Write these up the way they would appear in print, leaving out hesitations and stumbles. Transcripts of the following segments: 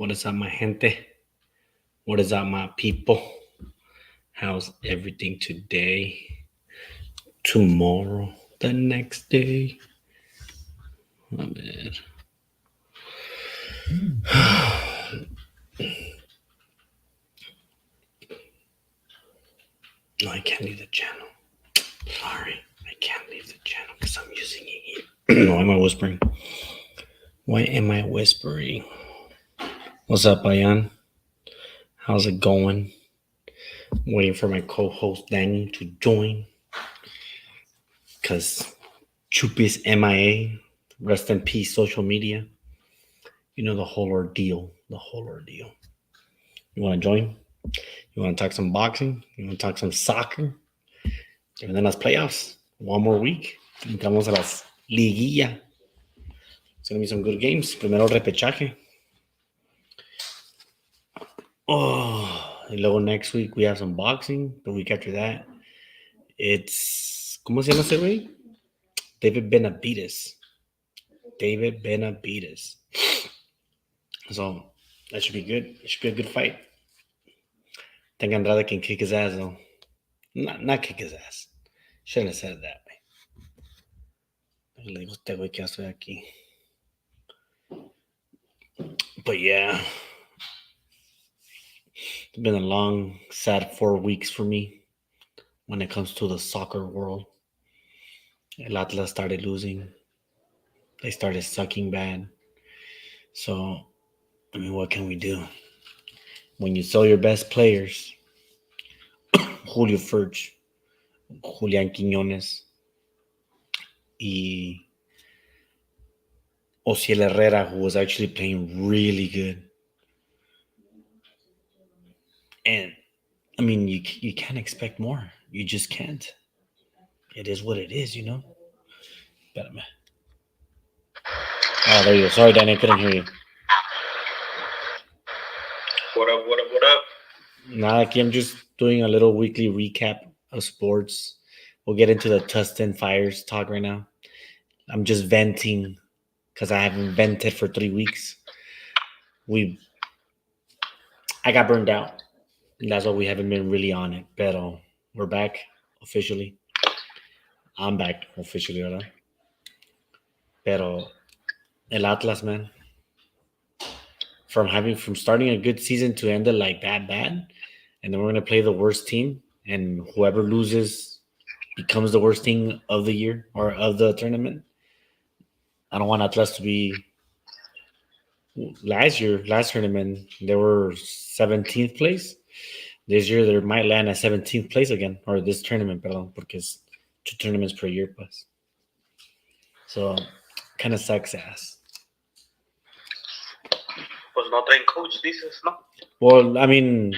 What is up, my gente? What is up, my people? How's everything today? Tomorrow? The next day? My bad. No, I can't leave the channel. Sorry, I can't leave the channel because I'm using it here. No, am I whispering? Why am I whispering? What's up, Ayan? How's it going? Waiting for my co-host Danny to join. Because Chupi's MIA, rest in peace, social media. You know, the whole ordeal. You want to join? You want to talk some boxing? You want to talk some soccer? And then las playoffs. One more week. Entramos a las liguilla. It's going to be some good games. Primero el repechaje. Y luego next week we have some boxing. The week after that, it's... ¿Cómo se llama ese güey? David Benavidez. So, that should be good. It should be a good fight. I think Andrade can kick his ass, though. Not kick his ass. Shouldn't have said it that way. Le digo a este güey que ya estoy aquí. But yeah. It's been a long, sad 4 weeks for me when it comes to the soccer world. El Atlas started losing. They started sucking bad. So, I mean, what can we do? When you sell your best players, Julio Furch, Julian Quiñones, y Ociel Herrera, who was actually playing really good. And, I mean, you can't expect more. You just can't. It is what it is, you know? Espérame. Oh, there you go. Sorry, Danny, I couldn't hear you. What up? Nah, aquí I'm just doing a little weekly recap of sports. We'll get into the Tustin Fires talk right now. I'm just venting because I haven't vented for 3 weeks. I got burned out. That's why we haven't been really on it. But we're back officially. I'm back officially, ¿verdad? Pero el Atlas, man. From starting a good season to end it like that bad, and then we're gonna play the worst team, and whoever loses becomes the worst team of the year or of the tournament. I don't want Atlas to be last tournament they were 17th place. This year they might land at 17th place again, or this tournament, perdón, porque es 2 tournaments per year plus. So kind of sucks ass. Pues no traen coach, dices, ¿no? Well, I mean,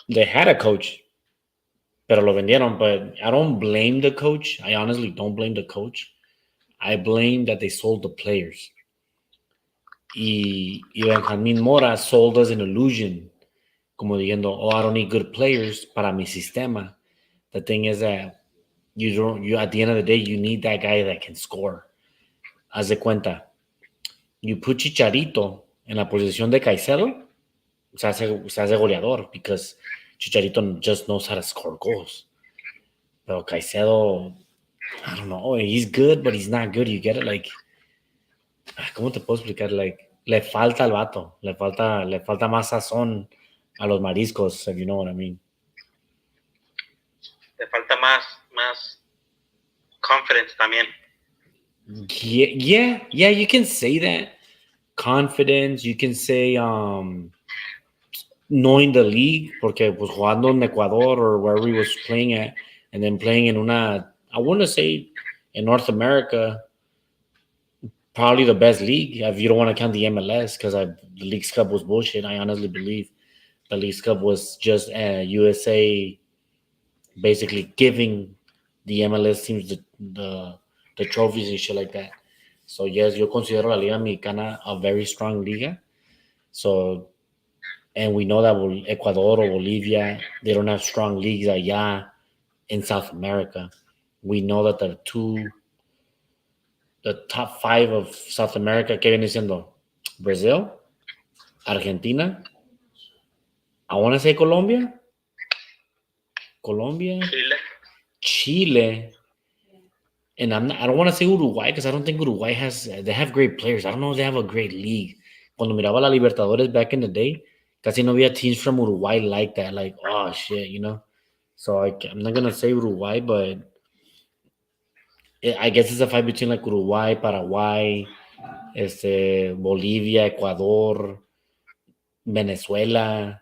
they had a coach, pero lo vendieron. But I don't blame the coach. I honestly don't blame the coach. I blame that they sold the players. Y Benjamín Mora sold us an illusion, como diciendo, oh, I don't need good players para mi sistema. The thing is that you at the end of the day, you need that guy that can score. Haz de cuenta, you put Chicharito en la posición de Caicedo, se hace goleador because Chicharito just knows how to score goals. Pero Caicedo, I don't know, he's good, but he's not good. You get it? Like, ¿cómo te puedo explicar? Like, le falta al vato, le falta más sazón a los mariscos, if you know what I mean. Le falta más confidence también. Yeah, you can say that. Confidence, you can say knowing the league, porque pues jugando en Ecuador or wherever he was playing at, and then playing in una, I want to say in North America, probably the best league, if you don't want to count the MLS, because the League's Cup was bullshit. I honestly believe the League's Cup was just USA basically giving the MLS teams the trophies and shit like that. So yes, yo considero la Liga Mexicana a very strong liga. So, and we know that Ecuador or Bolivia, they don't have strong leagues allá in South America. We know that the top 5 of South America, que viene siendo Brazil, Argentina. I want to say Colombia. Chile. Chile. And I don't want to say Uruguay because I don't think Uruguay they have great players. I don't know if they have a great league. Cuando miraba la Libertadores back in the day, casi no había teams from Uruguay like that. Like, oh shit, you know? So I'm not going to say Uruguay, but I guess it's a fight between like Uruguay, Paraguay, Bolivia, Ecuador, Venezuela.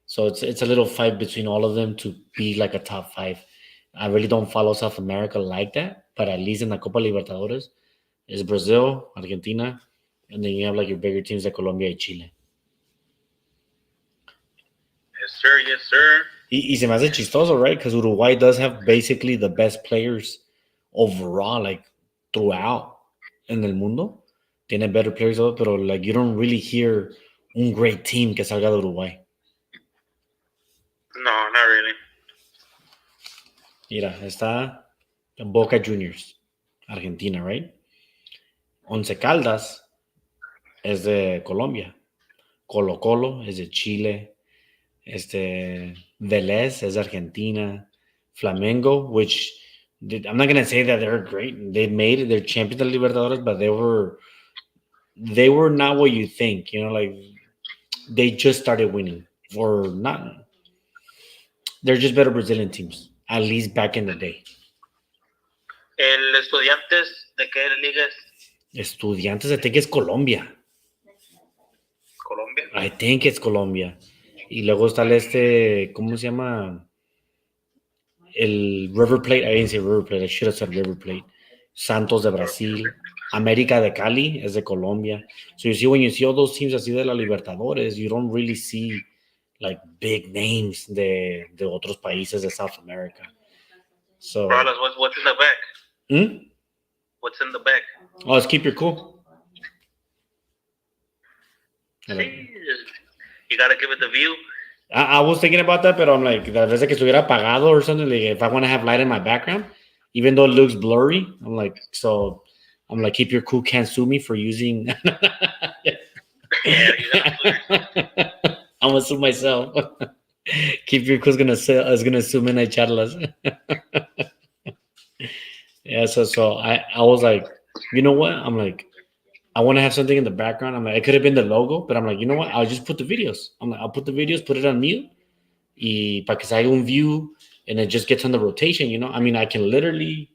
So it's a little fight between all of them to be like a top five. I really don't follow South America like that, but at least in the Copa Libertadores, it's Brazil, Argentina, and then you have like your bigger teams like Colombia and Chile. Yes, sir. Yes, sir. Y se me hace chistoso, right? Because Uruguay does have basically the best players overall, like throughout en el mundo. Tiene better players, pero like you don't really hear un great team que salga de Uruguay. No, not really. Mira, está Boca Juniors, Argentina, right? Once Caldas es de Colombia. Colo Colo es de Chile. Vélez es de Argentina. Flamengo, which I'm not gonna say that they're great. They made it. They're champions of Libertadores, but they were not what you think. You know, like they just started winning, or not. They're just better Brazilian teams, at least back in the day. ¿El Estudiantes de qué liga es? Estudiantes, I think it's Colombia. Colombia. I think it's Colombia. Y luego está ¿cómo se llama? El River Plate. I didn't say River Plate. I should have said River Plate. Santos de Brasil. América de Cali es de Colombia. So you see, when you see all those teams así de la Libertadores, you don't really see like big names de otros países de South America. So, Charlas, what's in the back? Hmm? What's in the back? Oh, let's keep your cool. Sí, you gotta give it the view. I was thinking about that, but I'm like, la vez que estuviera apagado or something, like if I want to have light in my background, even though it looks blurry, I'm like, keep your cool, can't sue me for using. Yeah, you gotta sue yourself. I'm gonna sue myself. Keep your cool is gonna sue MidNite Charlas. Yeah, so I was like, you know what? I'm like, I want to have something in the background. I'm like, it could have been the logo, but I'm like, you know what? I'll just put the videos. I'm like, I'll put the videos, put it on mute, y para que se haga un view, and it just gets on the rotation. You know, I mean, I can literally,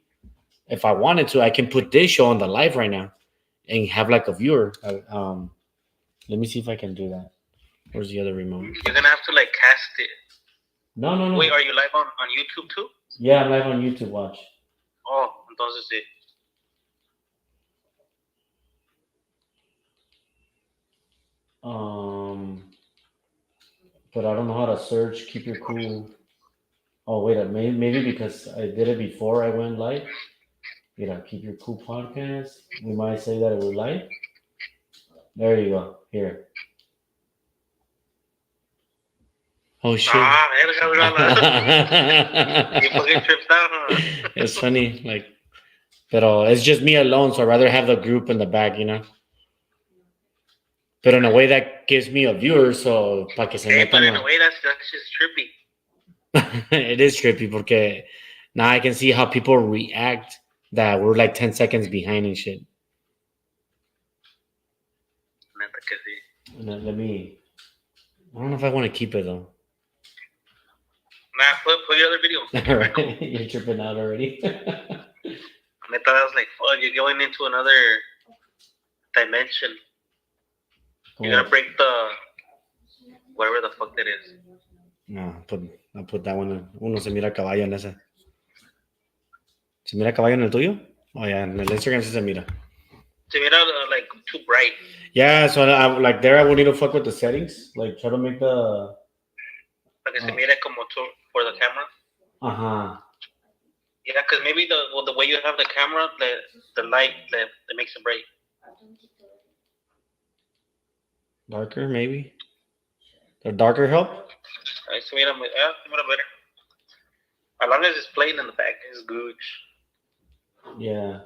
if I wanted to, I can put this show on the live right now, and have like a viewer. Let me see if I can do that. Where's the other remote? You're gonna have to like cast it. No. Wait, are you live on YouTube too? Yeah, I'm live on YouTube. Watch. Oh, entonces sí. But I don't know how to search. Keep your cool. Oh wait, maybe because I did it before I went live. Keep your cool podcast. We might say that it was live. There you go. Here. Oh shit. You fucking tripped out, huh? It's funny, like, pero it's just me alone, so I'd rather have the group in the back, you know. But in a way that gives me a viewer, so para que se metan. But in a way that's just trippy. It is trippy porque now I can see how people react that we're like 10 seconds behind and shit. Let me. I don't know if I want to keep it though. Nah, put your other video. Right? You're tripping out already. I thought I was like, fuck, you're going into another dimension. You're gonna break the whatever the fuck that is. No, I put that one. Uno se mira caballo en ese. ¿Se mira caballo en el tuyo? Oh yeah, en el Instagram sí se mira. Se mira like too bright. Yeah, so like there I would need to fuck with the settings. Like try to make the. Para que se mire como for the camera. Uh-huh. Yeah, because maybe the way you have the camera, the light that makes it bright. Darker, maybe. The darker help. Se mira better. As long as it's playing in the back, it's good. Yeah.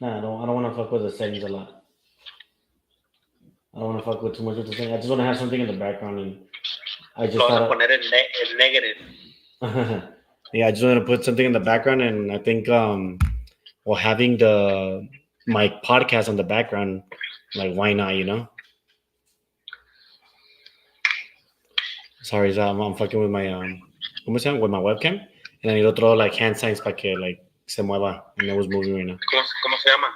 Nah, I don't want to fuck with the settings a lot. I don't want to fuck with too much of the thing. I just want to have something in the background, and I just Lo vas a thought, poner en negative. yeah, I just wanted to put something in the background, and I think, well, having my podcast on the background, like, why not, you know? Sorry, I'm fucking with my ¿cómo se llama? With my webcam, and I need to throw like hand signs para que like se mueva, and it was moving right now. ¿Cómo se llama?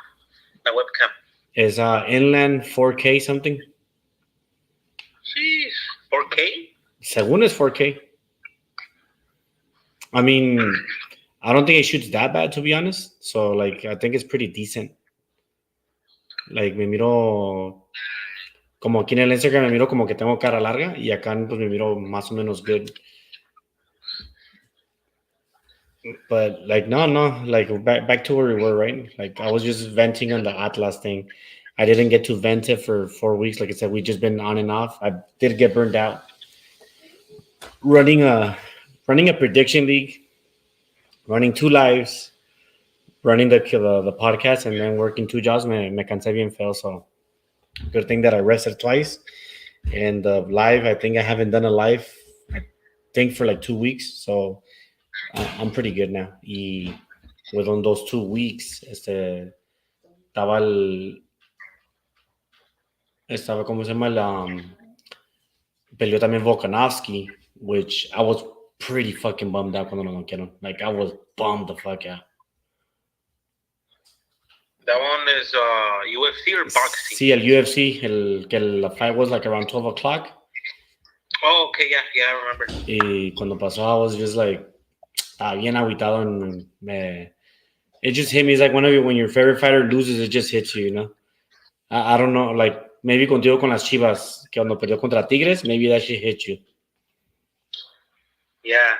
La webcam. Is inland 4K something? Sí, 4K. Según es 4K. I mean, I don't think it shoots that bad, to be honest. So like, I think it's pretty decent. Like me miro como aquí en el Instagram me miro como que tengo cara larga y acá pues me miro más o menos good. But like no, like back to where we were, right? Like I was just venting on the Atlas thing. I didn't get to vent it for 4 weeks. Like I said, we just been on and off. I did get burned out running a prediction league, running 2 lives, running the podcast, and then working 2 jobs. Me cansé bien feo. So good thing that I rested twice. And live, I think I haven't done a live, I think for like 2 weeks. So I'm pretty good now. Y within those 2 weeks, estaba ¿cómo se llama? Peleó también Volkanovski, which I was pretty fucking bummed out cuando lo noquearon. Like, I was bummed the fuck out. That one is UFC or boxing? Sí, el UFC, la fight was like around 12 o'clock. Oh, okay, yeah, I remember. Y cuando pasó, I was just like, bien aguitado, and it just hit me. It's like when your favorite fighter loses, it just hits you, you know? I don't know, like, maybe contigo con las Chivas, que cuando perdió contra Tigres, maybe that shit hit you. Yeah.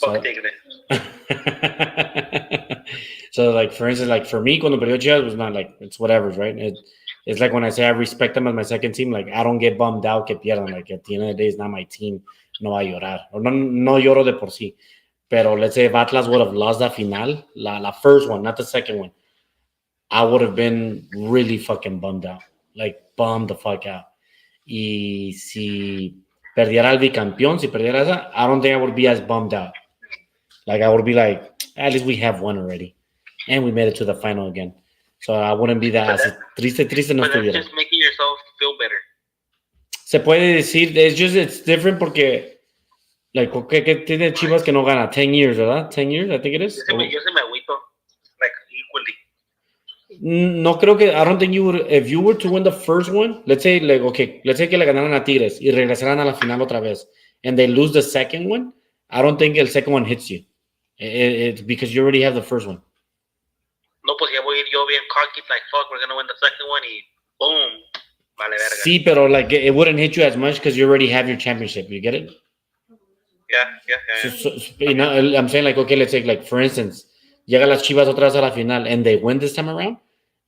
Fuck Tigres. So, like, for instance, like, for me, cuando perdió Chivas, was not like, it's whatever, right? It's like when I say I respect them as my second team, like, I don't get bummed out que pierdan. Like, at the end of the day, it's not my team. No va a llorar. Or no lloro de por sí. Pero let's say if Atlas would have lost that final, la first one, not the second one, I would have been really fucking bummed out. Like, bummed the fuck out. Y si perdiera el bicampeón, si perdiera esa, I don't think I would be as bummed out. Like, I would be like, at least we have one already. And we made it to the final again. So I wouldn't be that triste no estuviera. Just making yourself feel better. Se puede decir, it's different porque, like, ¿qué tiene Chivas que no gana? 10 years, ¿verdad? 10 years, I think it is. Yo se me agüito, like, equally. No creo que, I don't think you would, if you were to win the first one, let's say que le ganaran a Tigres y regresaran a la final otra vez, and they lose the second one, I don't think el second one hits you. It's because you already have the first one. No, pues ya voy a ir yo bien cocky, like, fuck, we're gonna win the second one, y boom, vale verga. Sí, pero like it wouldn't hit you as much because you already have your championship. You get it? Yeah. So, you know, I'm saying, like, okay, let's say, like, for instance, llega las Chivas otra vez a la final and they win this time around,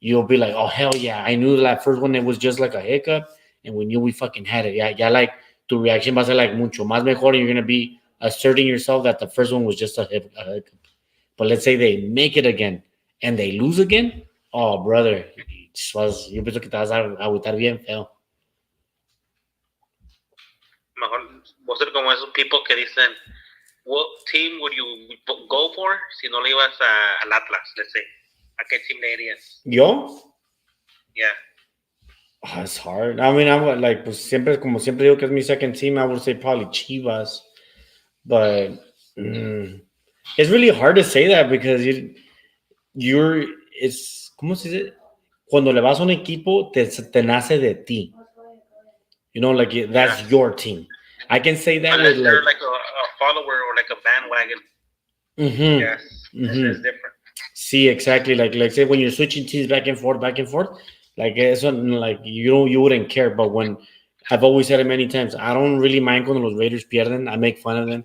you'll be like, oh, hell yeah, I knew that first one, it was just like a hiccup, and we knew we fucking had it. Yeah, like, tu reaction va a ser, like, mucho más mejor, and you're going to be asserting yourself that the first one was just a hiccup. But let's say they make it again, and they lose again, oh, brother, yo pienso que te vas a agüitar bien feo. Mejor vos ser como esos people que dicen, what team would you go for si no le ibas al Atlas, let's say? ¿A qué team le irías? ¿Yo? Yeah. Oh, it's hard. I mean, I would, like, pues como siempre digo que es mi second team, I would say probably Chivas. But it's really hard to say that because it's, ¿cómo se dice? Cuando le vas a un equipo, te nace de ti. You know, like, that's your team. I can say that unless with, you're like a follower or like a bandwagon. Mm-hmm. Yes, it's different. See, exactly. Like say when you're switching teams back and forth, like it's like you wouldn't care. But when I've always said it many times, I don't really mind cuando los Raiders pierden. I make fun of them.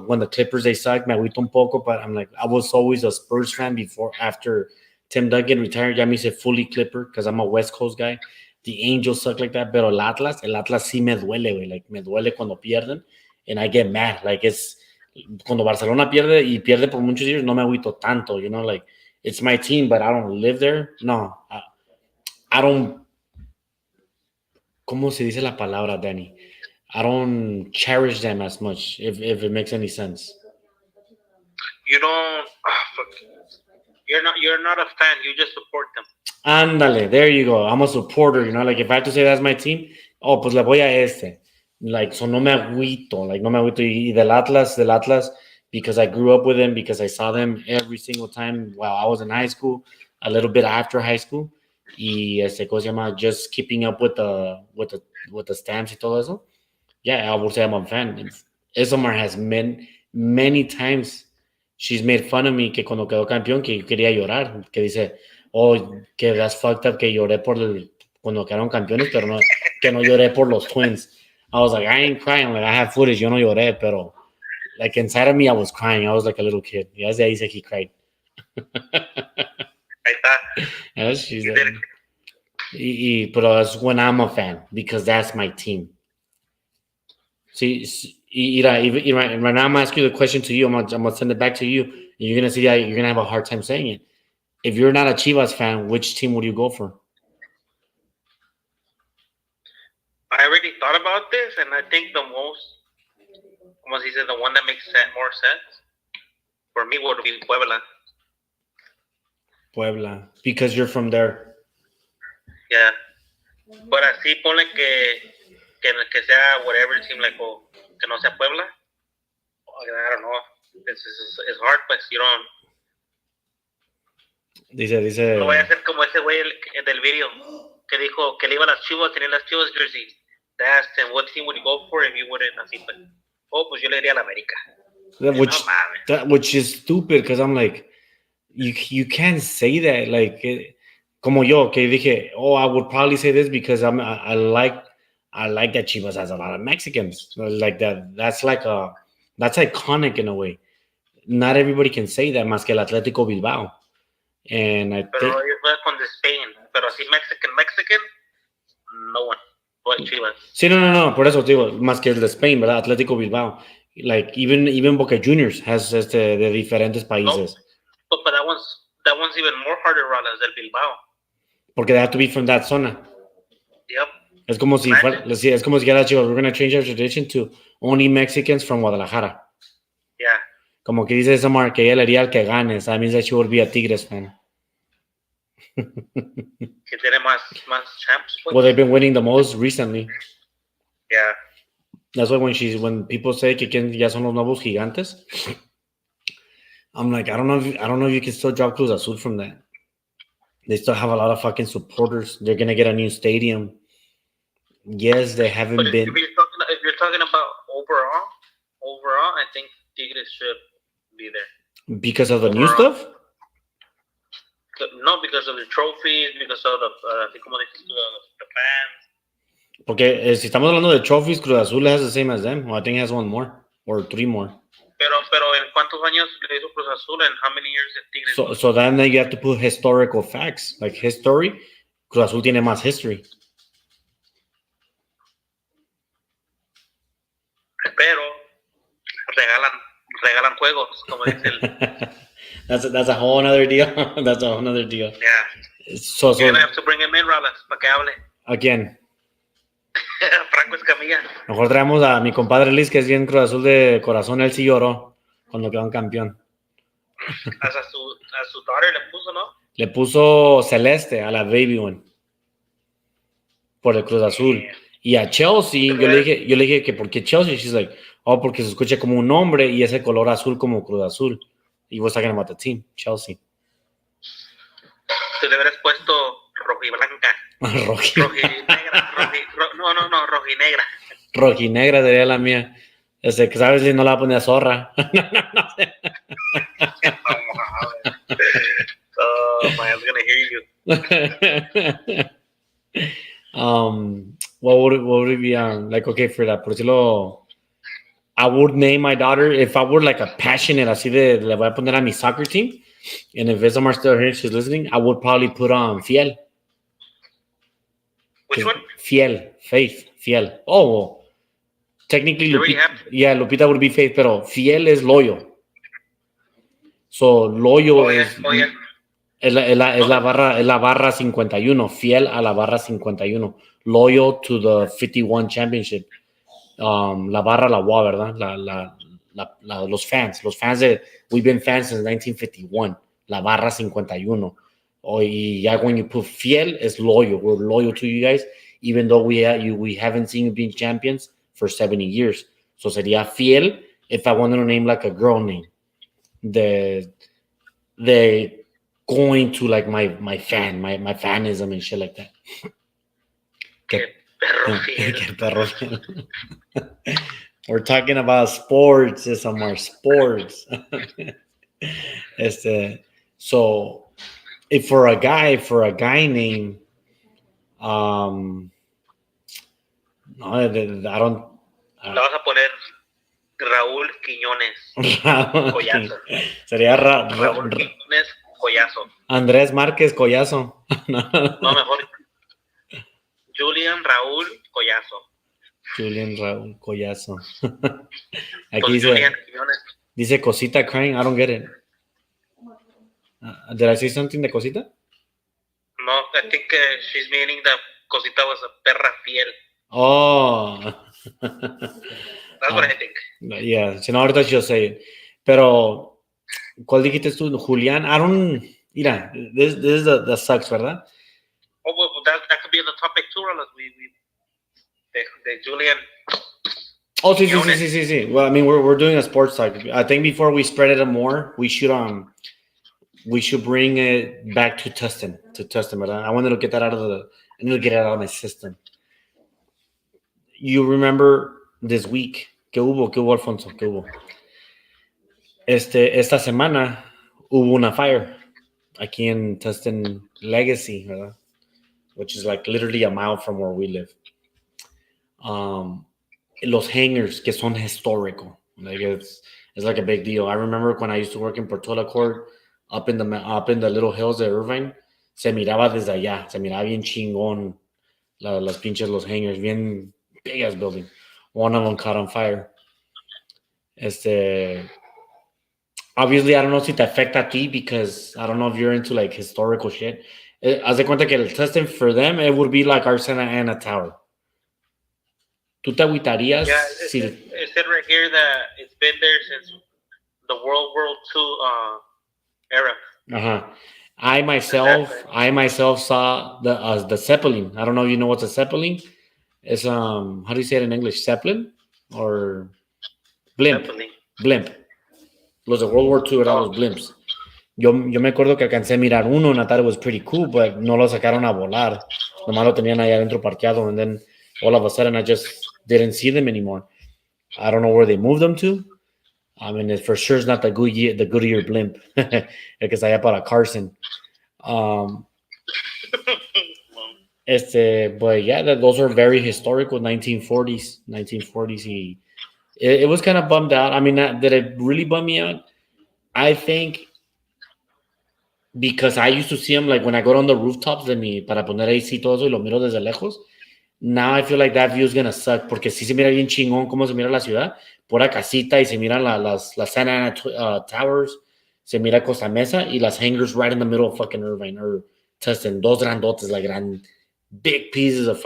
When the Clippers, they suck, me agüito un poco, but I'm like, I was always a Spurs fan after Tim Duncan retired. Ya me hice fully Clipper because I'm a West Coast guy. The Angels suck like that, pero el Atlas sí me duele, güey. Like, me duele cuando pierden, and I get mad. Like, cuando Barcelona pierde por muchos years, no me agüito tanto, you know, like, it's my team, but I don't live there. No, I don't. ¿Cómo se dice la palabra, Danny? I don't cherish them as much, if it makes any sense. You don't. Fuck. You're not a fan. You just support them. Ándale, there you go. I'm a supporter, you know, like if I have to say that's my team, oh, pues le voy a este. Like, so no me agüito, like no me agüito. Y del Atlas, because I grew up with them, because I saw them every single time while I was in high school, a little bit after high school. Y ¿cómo se llama? Just keeping up with the stamps y todo eso. Yeah, I would say I'm a fan. Isomar has many times she's made fun of me que cuando quedó campeón que yo quería llorar, que dice, oh, que that's fucked up que lloré cuando quedaron campeones, pero no, que no lloré por los Twins. I was like, I ain't crying, like I have footage, yo no lloré, pero like inside of me I was crying. I was like a little kid. Ya desde ahí dice he cried. Ahí está. Yeah, she's like, pero that's when I'm a fan, because that's my team. See, right now I'm asking you the question to you. I'm gonna send it back to you. And you're gonna see that you're gonna have a hard time saying it. If you're not a Chivas fan, which team would you go for? I already thought about this, and I think the one that makes more sense for me would be Puebla. Puebla, because you're from there. Yeah, but así ponle que sea whatever team, like, que no sea Puebla. I don't know. It's hard, pues you don't. Dice. No voy a ser como ese güey del video que dijo que le iba a las Chivas, tenía las Chivas jerseys. They asked him, what team would you go for if you wouldn't? Así pues, pues yo le iría a la América. Which is stupid, because I'm like, you can't say that, like, como yo que dije, I would probably say this because I like that Chivas has a lot of Mexicans, like that. That's iconic in a way. Not everybody can say that más que el Atlético Bilbao. And I pero ellos juegan con Spain, pero así Mexican, no one. But Chivas. Sí, no, por eso digo, más que el de Spain, ¿verdad? Atlético Bilbao. Like even Boca Juniors has de diferentes países. No, but that one's even more harder, Rolas, del Bilbao. Porque they have to be from that zona. Yep. Es como si dijera, chicos, we're going to change our tradition to only Mexicans from Guadalajara. Yeah. Como que dice Samar que ella le haría al que gane. So that means that she would be a Tigres fan. Que tiene más champs. Pues. Well, they've been winning the most recently. Yeah. That's why when people say que ya son los nuevos gigantes, I'm like, I don't know if you can still drop Cruz Azul from that. They still have a lot of fucking supporters. They're gonna get a new stadium. Yes, they haven't been. If you're talking about overall, I think Tigres should be there. Because of the new stuff? No, because of the trophies, because of the fans. Porque si estamos hablando de trophies, Cruz Azul has the same as them. Well, I think it has one more or three more. Pero en cuántos años le hizo Cruz Azul, and how many years did Tigres? So then you have to put historical facts, like history. Cruz Azul tiene más history. Pero regalan juegos, como dice el. That's a whole other deal. That's a whole other deal. Yeah. So you're gonna have to bring him in, Rolas, para que hable. Again. Franco Escamilla. Mejor traemos a mi compadre Liz, que es bien Cruz Azul de corazón. Él sí lloró cuando quedó campeón. A su daughter le puso, ¿no? Le puso Celeste a la baby one. Por el Cruz Azul. Y a Chelsea, yo le dije que ¿por qué Chelsea? She's like, porque se escucha como un nombre y ese color azul como Cruz Azul. Y was talking about the team, Chelsea. Tú le hubieras puesto rojiblanca. Rojinegra. Rojinegra. Rojinegra sería la mía. Que sabes si no la ponía zorra. Oh, man's gonna hear you. What would it be like? Okay, for that, por decirlo, I would name my daughter if I were like a passionate, así de le voy a poner a mi soccer team. And if Isamar still here, she's listening, I would probably put on Fiel. Which one? Fiel, Faith, Fiel. Oh, well, technically, Lupita would be Faith, pero Fiel is loyal. So loyal is Es la barra 51, fiel a la barra 51. Loyal to the 51 championship. La barra la UA, ¿verdad? Los fans de, we've been fans since 1951. La barra 51. Y ya when you put fiel, it's loyal. We're loyal to you guys, even though we haven't seen you being champions for 70 years. So sería fiel if I wanted to name like a girl name. The going to like my fanism and shit like that. Qué perro fiel. Qué perro fiel. We're talking about sports, somewhere sports. So if for a guy name, no, I don't. Le vas a poner Raúl Quiñones Collazo. Sería Raúl Quiñones Collazo. Andrés Márquez Collazo. No, mejor Julian Raúl Collazo. Julian Raúl Collazo. Aquí Pues dice Cosita crying. I don't get it. Did I say something de Cosita? No, I think she's meaning that Cosita was a perra fiel. Oh. That's what I think. Yeah, si no, ahorita she'll say it. Pero, ¿cuál dijiste tú? Julián, I don't... Mira, this is the sucks, ¿verdad? Oh, well, that could be the topic too, Rolas. The Julian... Oh, sí. Well, I mean, we're doing a sports talk. I think before we spread it more, we should bring it back to Tustin, ¿verdad? I wanted to get that I need to get it out of my system. You remember this week, ¿qué hubo, Alfonso? ¿Qué hubo? Esta semana hubo una fire aquí en Tustin Legacy, ¿verdad? Which is like literally a mile from where we live. Los hangars que son histórico, like it's like a big deal. I remember when I used to work in Portola Court, up in the little hills de Irvine, se miraba desde allá, se miraba bien chingón los pinches los hangars, bien big ass building. One of them caught on fire. Obviously, I don't know si te afecta a ti because I don't know if you're into like historical shit. Haz de cuenta que el Tustin for them, it would be like our Santa Ana Tower. ¿Tú te agüitarías? Yeah, it said right here that it's been there since the World War II era. Uh-huh. I myself saw the Zeppelin. I don't know if you know what's a Zeppelin. It's how do you say it in English? Zeppelin or blimp? Zeppelin. Blimp. Los de World War II eran los blimps. Yo me acuerdo que alcancé a mirar uno, and I thought it was pretty cool, but no lo sacaron a volar. Nomás lo tenían ahí adentro parqueado, and then all of a sudden I just didn't see them anymore. I don't know where they moved them to. I mean, it for sure is not the Goodyear blimp. El que está allá para Carson. But yeah, those are very historical 1940s. It was kind of bummed out. I mean, did it really bum me out? I think because I used to see them like when I go on the rooftops para poner AC todo eso y lo miro desde lejos. Now I feel like that view is gonna suck porque sí se mira bien chingón cómo se mira la ciudad, pura casita y se miran las Santa Ana Towers, se mira Costa Mesa y las hangars right in the middle of fucking Irvine or Tustin, dos grandotes, like big pieces of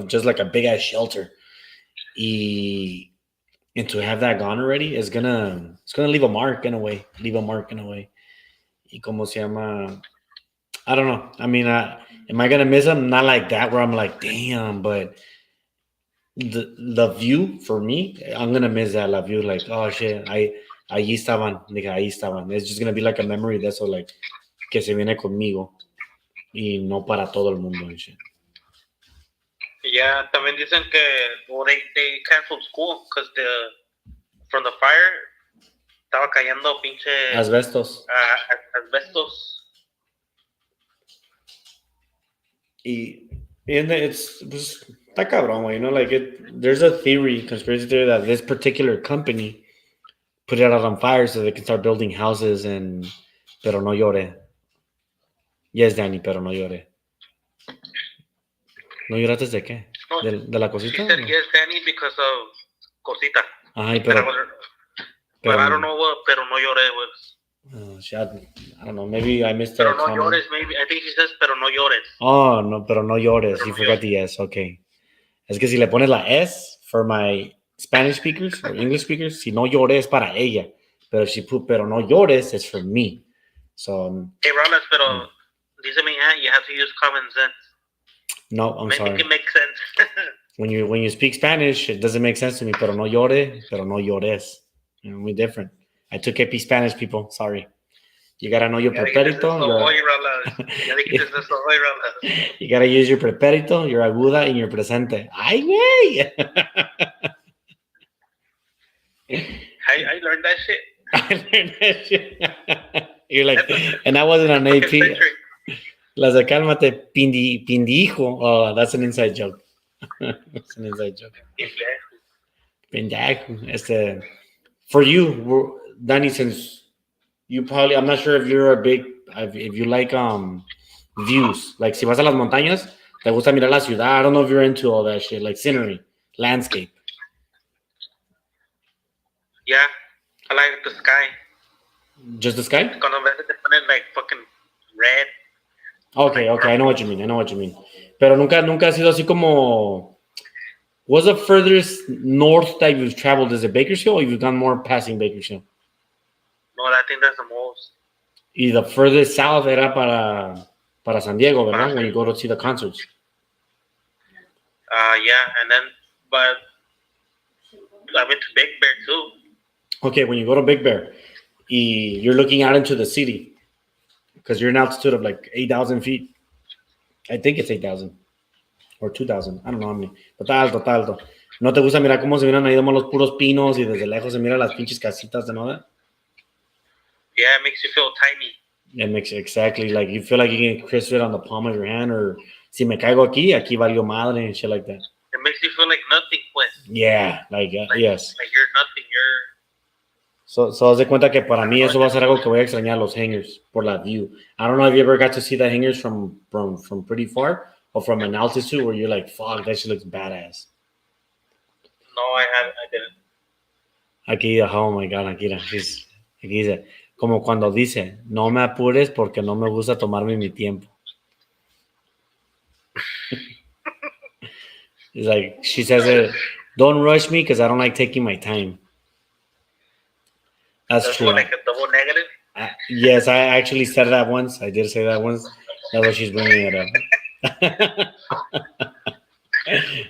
just like a big ass shelter. And to have that gone already it's gonna leave a mark in a way. Y como se llama, I don't know. I mean, am I gonna miss them? Not like that where I'm like, damn, but the view for me, I'm gonna miss that la view. Like, oh shit, ahí estaban. It's just gonna be like a memory de eso, like que se viene conmigo y no para todo el mundo and shit. Yeah, también dicen que they canceled school because from the fire estaba cayendo pinche asbestos. Asbestos. Y it's está cabrón, you know, like there's a conspiracy theory that this particular company put it out on fire so they can start building houses pero no llore. Yes, Danny, pero no llore. ¿No lloraste de qué? No, ¿De la cosita? She said yes, Danny, because of Cosita. Ay, pero I don't know what, pero no lloré, pues. I don't know. Maybe I missed Pero a no comment. llores, maybe. I think she says, pero no llores. Oh, no, pero no llores. Pero You no forgot llores. the S. Okay. Es que si le pones la S for my Spanish speakers or English speakers, si no llores para ella. Pero if she put pero no llores, it's for me. So, Hey, Rolas, pero dice mi aunt, you have to use common sense. no, I'm Make sorry. it make sense. When you speak Spanish, it doesn't make sense to me. Pero no llore, pero no llores. You know, we're different. I took AP Spanish, people. Sorry. You gotta know your Ya dijiste pretérito. eso hoy, Rolas. Ya dijiste eso hoy, Rolas. You gotta use your pretérito, your aguda, and your presente. ¡Ay, güey! I learned that shit. I learned that shit. You're like, and I wasn't an AP. Las de cálmate, pindijo. Oh, that's an inside joke. That's an inside joke. Pendejo. For you, Danny, since you probably, I'm not sure if you're a big, if you like views. Like, si vas a las montañas, te gusta mirar la ciudad. I don't know if you're into all that shit, like scenery, landscape. Yeah, I like the sky. Just the sky? Cuando ves te ponen like fucking red. Okay, I know what you mean. Pero nunca ha sido así como. What's the furthest north that you've traveled? Is it Bakersfield or you've gone more passing Bakersfield? No, I think that's the most. Y the furthest south era para San Diego, ¿verdad? When you go to see the concerts. Yeah, and then, but I went to Big Bear too. Okay, when you go to Big Bear, you're looking out into the city because you're an altitude of like 8,000 feet. I think it's 8,000 or 2,000. I don't know how many. Pero está alto. ¿No te gusta mirar cómo se miran ahí los puros pinos y desde lejos se miran las pinches casitas de nada? Yeah, it makes you feel tiny. It makes exactly like you feel like you can crisp it on the palm of your hand, or si me caigo aquí valió madre and shit like that. It makes you feel like nothing, pues. Yeah, like yes. Like you're nothing. So haz de cuenta que para mí eso va a ser algo que voy a extrañar los hangers por la view. I don't know if you ever got to see the hangers from pretty far or from an altitude where you're like, fuck, that shit looks badass. No, I didn't. Aquí, oh my god, aquí dice, como cuando dice, no me apures porque no me gusta tomarme mi tiempo. It's like, she says it, don't rush me because I don't like taking my time. That's true. Like a double negative? Yes, I actually said that once. I did say that once. That's why she's bringing it up.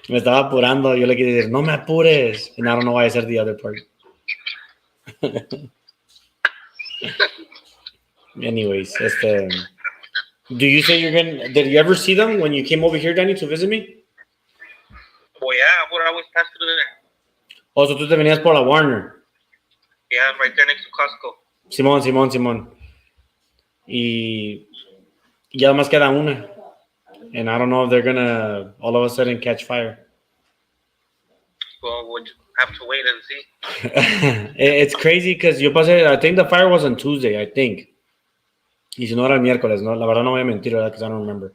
Me estaba apurando. Yo le quería decir, no me apures. And I don't know why I said the other part. Anyways, do you say did you ever see them when you came over here, Danny, to visit me? Well, yeah, I would always pass through there. Oh, so tú te venías por la Warner. Yeah, right there next to Costco. Simón. Y ya más queda una. And I don't know if they're gonna all of a sudden catch fire. Well, we'll have to wait and see. It's crazy because I think the fire was on Tuesday, I think. Y si no era el miércoles, ¿no? La verdad no voy a mentir, ¿verdad? Because I don't remember.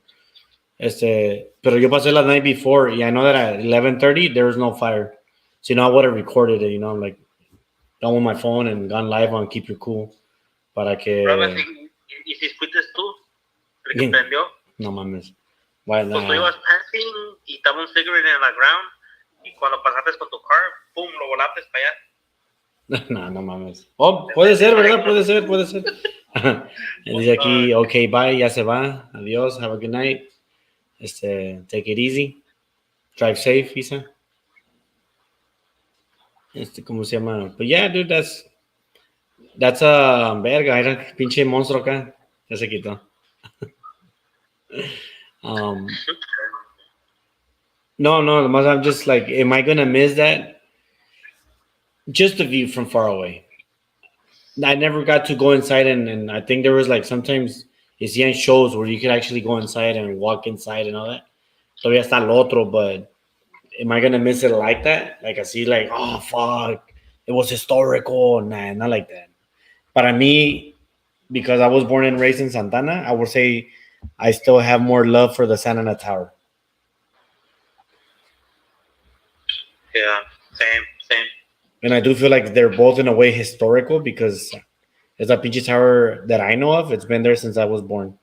Pero yo pasé la night before, y I know that at 11:30 there was no fire. So, I would have recorded it, I'm like, done with my phone and gone live on Keep Your Cool. Para que... ¿Y si fuiste tú? ¿El que prendió? No mames. Pues tú ibas passing y estaba un cigarette en la ground y cuando pasaste con tu car, boom, lo volaste para No, allá. no mames. Oh, puede ser, ¿verdad? Puede ser. Dice aquí, okay, bye, ya se va. Adiós, have a good night. Take it easy. Drive safe, Isa. ¿Cómo se llama? But yeah, dude, that's a verga, era pinche monstruo acá. Ya se quitó. No, I'm just like, am I gonna miss that? Just the view from far away. I never got to go inside, and I think there was like sometimes you see in shows where you could actually go inside and walk inside and all that. Todavía está lo otro, but am I gonna miss it like that? Like I see, like, oh fuck, it was historical. Nah, not like that. Para mí, because I was born and raised in Santana, I would say I still have more love for the Santa Ana Tower. Yeah, same. And I do feel like they're both in a way historical because It's a pinche tower that I know of. It's been there since I was born.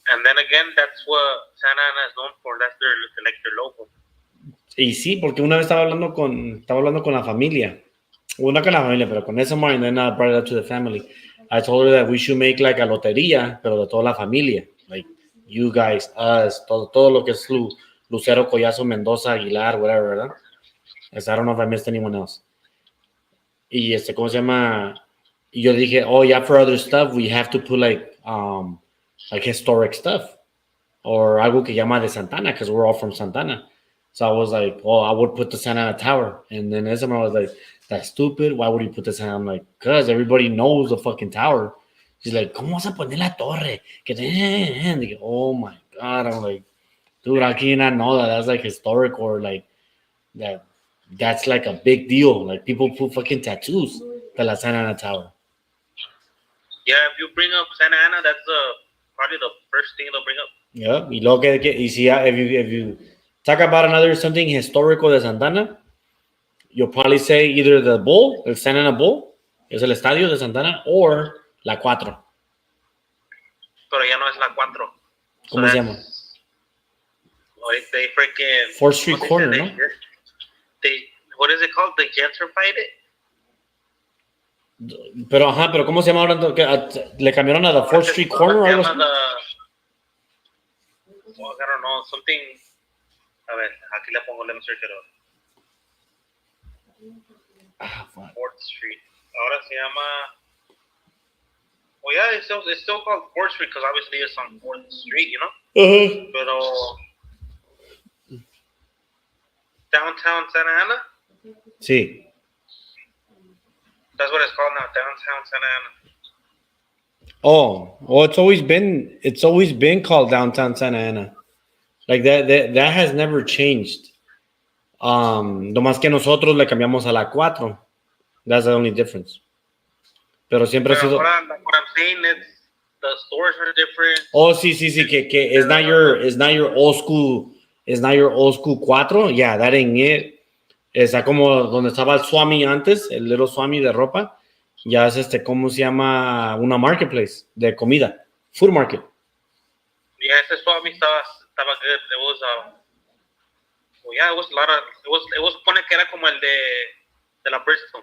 And then again, that's what Santa Ana is known for. That's their logo. Y sí, porque una vez estaba hablando con la familia. Well, not con la familia, pero con esa and then I brought it up to the family. I told her that we should make like a lotería, pero de toda la familia. Like, you guys, us, todo lo que es Lucero, Collazo, Mendoza, Aguilar, whatever, ¿verdad? I don't know if I missed anyone else. Y ¿cómo se llama? Y yo dije, oh, yeah, for other stuff, we have to put like historic stuff. Or algo que llama de Santana, because we're all from Santana. So I was like, oh, I would put the Santa Ana Tower. And then someone was like, that's stupid. Why would you put the Santa? I'm like, because everybody knows the fucking tower. She's like, ¿cómo vas a poner la torre? Like, oh my God. I'm like, dude, how can you not know that? That's like historic or like that's like a big deal. Like people put fucking tattoos to la Santa Ana Tower. Yeah, if you bring up Santa Ana, that's probably the first thing they'll bring up. Yeah, y luego y si if you talk about another something historical de Santana, you'll probably say either the Bull, el Santa Ana Bull, es el estadio de Santana, or la 4. Pero ya no es la 4. ¿Cómo se llama? They freaking 4th Street Corner, ¿no? What is it called? They gentrified it. Pero ¿cómo se llama ahora? ¿Le cambiaron a the 4th Street Corner o algo así? I don't know, something. A ver, aquí le pongo, let me search it up. 4th Street. Ahora se llama. Well, yeah, it's still called 4th Street because obviously it's on 4th Street, you know? Uh-huh. Pero. Downtown Santa Ana? Sí. That's what it's called now, Downtown Santa Ana. Oh, well, it's always been called Downtown Santa Ana. Like that has never changed. Nomás que nosotros le cambiamos a la 4. That's the only difference. Pero siempre ha sido. What I'm saying is the stores are different. Oh, sí, que it's not your old school. It's not your old school 4. Yeah, that ain't it. Está como donde estaba el Swami antes, el little Swami de ropa. Ya es ¿cómo se llama? Una marketplace de comida. Food market. Yeah, ese Swami estaba good. It was well, yeah, it was a lot of it was pone que era como el de la Bristol.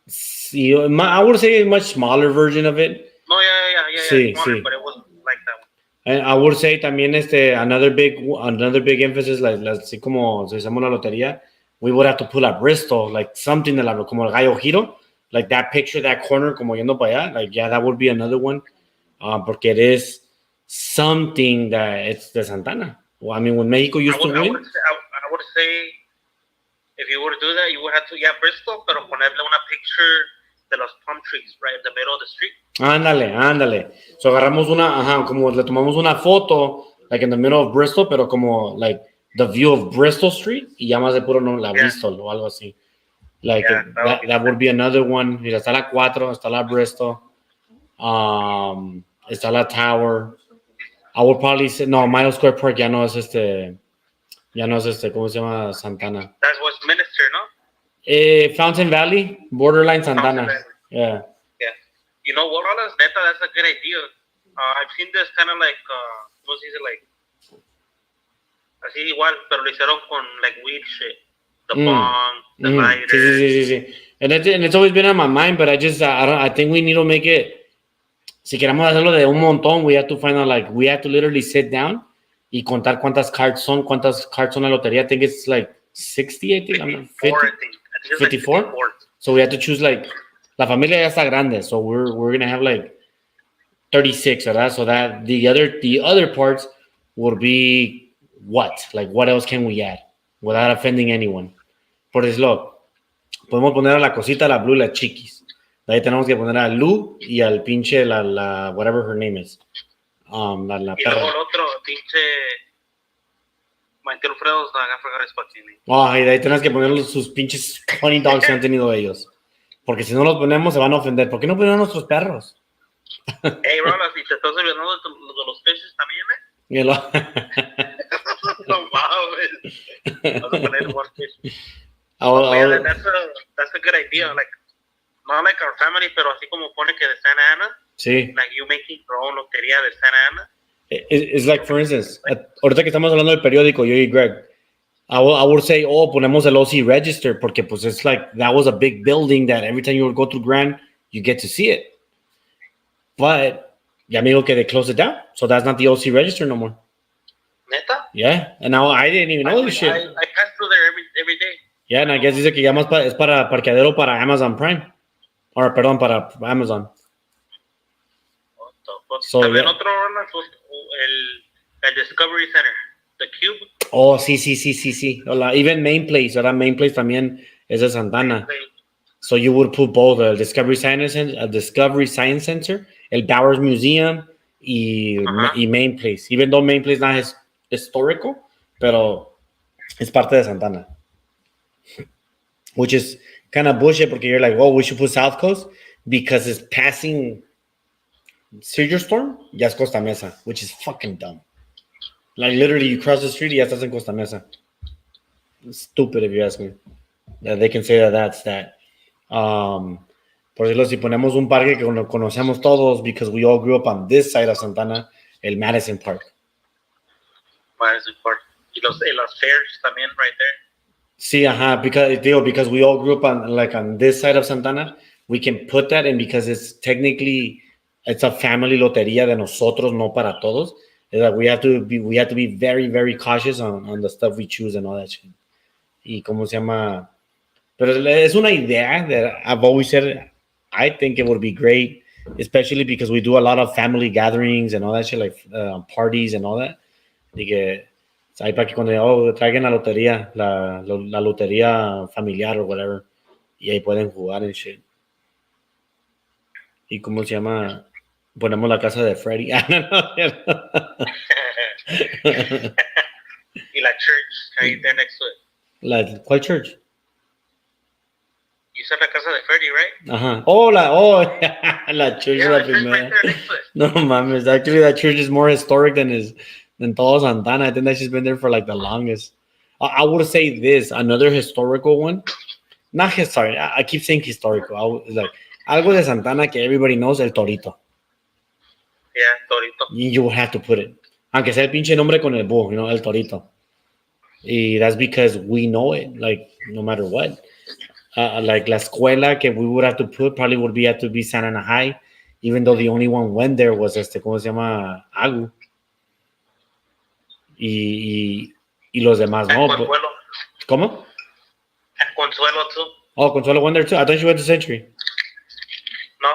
Sí, I would say a much smaller version of it. No, yeah, sí, smaller, sí. But it wasn't like that one. And I would say también another big emphasis, like así como si hacemos la lotería, we would have to pull up Bristol, like something de la, como el gallo giro, like that picture, that corner, como yendo para allá, like yeah, that would be another one, porque it is something that it's de Santana. Well, I mean, when Mexico used to win. I would say, if you were to do that, you would have to, Bristol, pero ponerle una picture de los palm trees, right in the middle of the street. Ándale. So agarramos como le tomamos una foto, like in the middle of Bristol, pero como, like, the view of Bristol Street, y ya más de puro no, la Bristol o algo así. Like, that would be another one. Mira, está la 4, está la Bristol, está la Tower. I would probably say, no, Mile Square Park ya no es ¿cómo se llama? Santana. That was Minister, ¿no? Fountain Valley, borderline Santana. Valley. Yeah. You know what, Alas? Neta, that's a good idea. I've seen this kind of like, ¿cómo se dice? Like, así igual, pero lo hicieron con like weed shit. The bong, the lighter. Sí. And it's always been on my mind, but I think we need to make it. Si queremos hacerlo de un montón, we have to find out, like, we have to literally sit down y contar cuántas cards son la lotería. I think it's like 60, I think. 54, 50? I think. 54? Like 54. So we have to choose, like, la familia ya está grande, so we're going to have, like, 36, ¿verdad? So that the other parts would be what? Like, what else can we add without offending anyone? Por eso, podemos poner a la cosita, la Blue, la Chiquis. De ahí tenemos que poner a Lu y al pinche, la whatever her name is. La y perra. luego el otro, pinche Maite Alfredo, y de ahí tenemos que poner sus pinches funny dogs que han tenido ellos. Porque si no los ponemos se van a ofender. ¿Por qué no ponen a nuestros perros? Hey, Rolas, ¿y te estás olvidando de los peces también, No mames. Vas a poner more fish. That's a good idea. Like, not like our family, pero así como pone que de Santa Ana. Sí. Like you making your own lotería de Santa Ana. It's like, for instance, ahorita que estamos hablando del periódico, yo y Greg, I would say, ponemos el OC register, porque pues it's like, that was a big building that every time you would go to Grand, you get to see it. But, ya me dijo que they closed it down, so that's not the OC register no more. Neta? Yeah, and now I didn't even know this shit. I pass through there every day. Yeah, and I guess dice que ya más es para parqueadero para Amazon Prime. Or, perdón, para Amazon. So, también otro, el Discovery Center, the Cube. Oh, sí. Even Main Place, ¿verdad? Main Place también es de Santana. So you would put both the Discovery Science Center, el Bowers Museum y Main Place. Even though Main Place not es histórico, pero es parte de Santana. Which is kind of bullshit porque you're like, oh, we should put South Coast because it's passing Surger Storm, ya es Costa Mesa, which is fucking dumb. Like literally, you cross the street y ya estás en Costa Mesa. It's stupid if you ask me. They can say that's that. Por decirlo, si ponemos un parque que conocemos todos because we all grew up on this side of Santana, el Madison Park. Madison Park. Y los fairs también right there. Sí, ajá, because we all grew up on this side of Santana, we can put that in because it's technically it's a family lotería de nosotros, no para todos. Is that we have to be very, very cautious on the stuff we choose and all that shit. Y cómo se llama. Pero es una idea that I've always said. I think it would be great, especially because we do a lot of family gatherings and all that shit, like parties and all that. Y que ahí para que cuando traigan la lotería familiar or whatever, y ahí pueden jugar and shit. Y cómo se llama. Ponemos la casa de Freddy. Y la church right there next to it. ¿Cuál church? You said la casa de Freddy, right? Ajá. La church yeah, la the church primera. right there next to it. No mames, actually that church is more historic than todo Santana. I think that she's been there for like the longest. I would say this, another historical one. Not historic. I keep saying historical. Like algo de Santana que everybody knows, el Torito. Yeah, Torito. You will have to put it. Aunque sea el pinche nombre con el búho, el Torito. Y that's because we know it, like, no matter what. Like, la escuela que we would have to put probably would have to be Santa Ana High, even though the only one went there was ¿cómo se llama? Agu. Y los demás, no. Consuelo. ¿Cómo? And Consuelo, too. Oh, Consuelo went there, too. I thought she went to Century. No,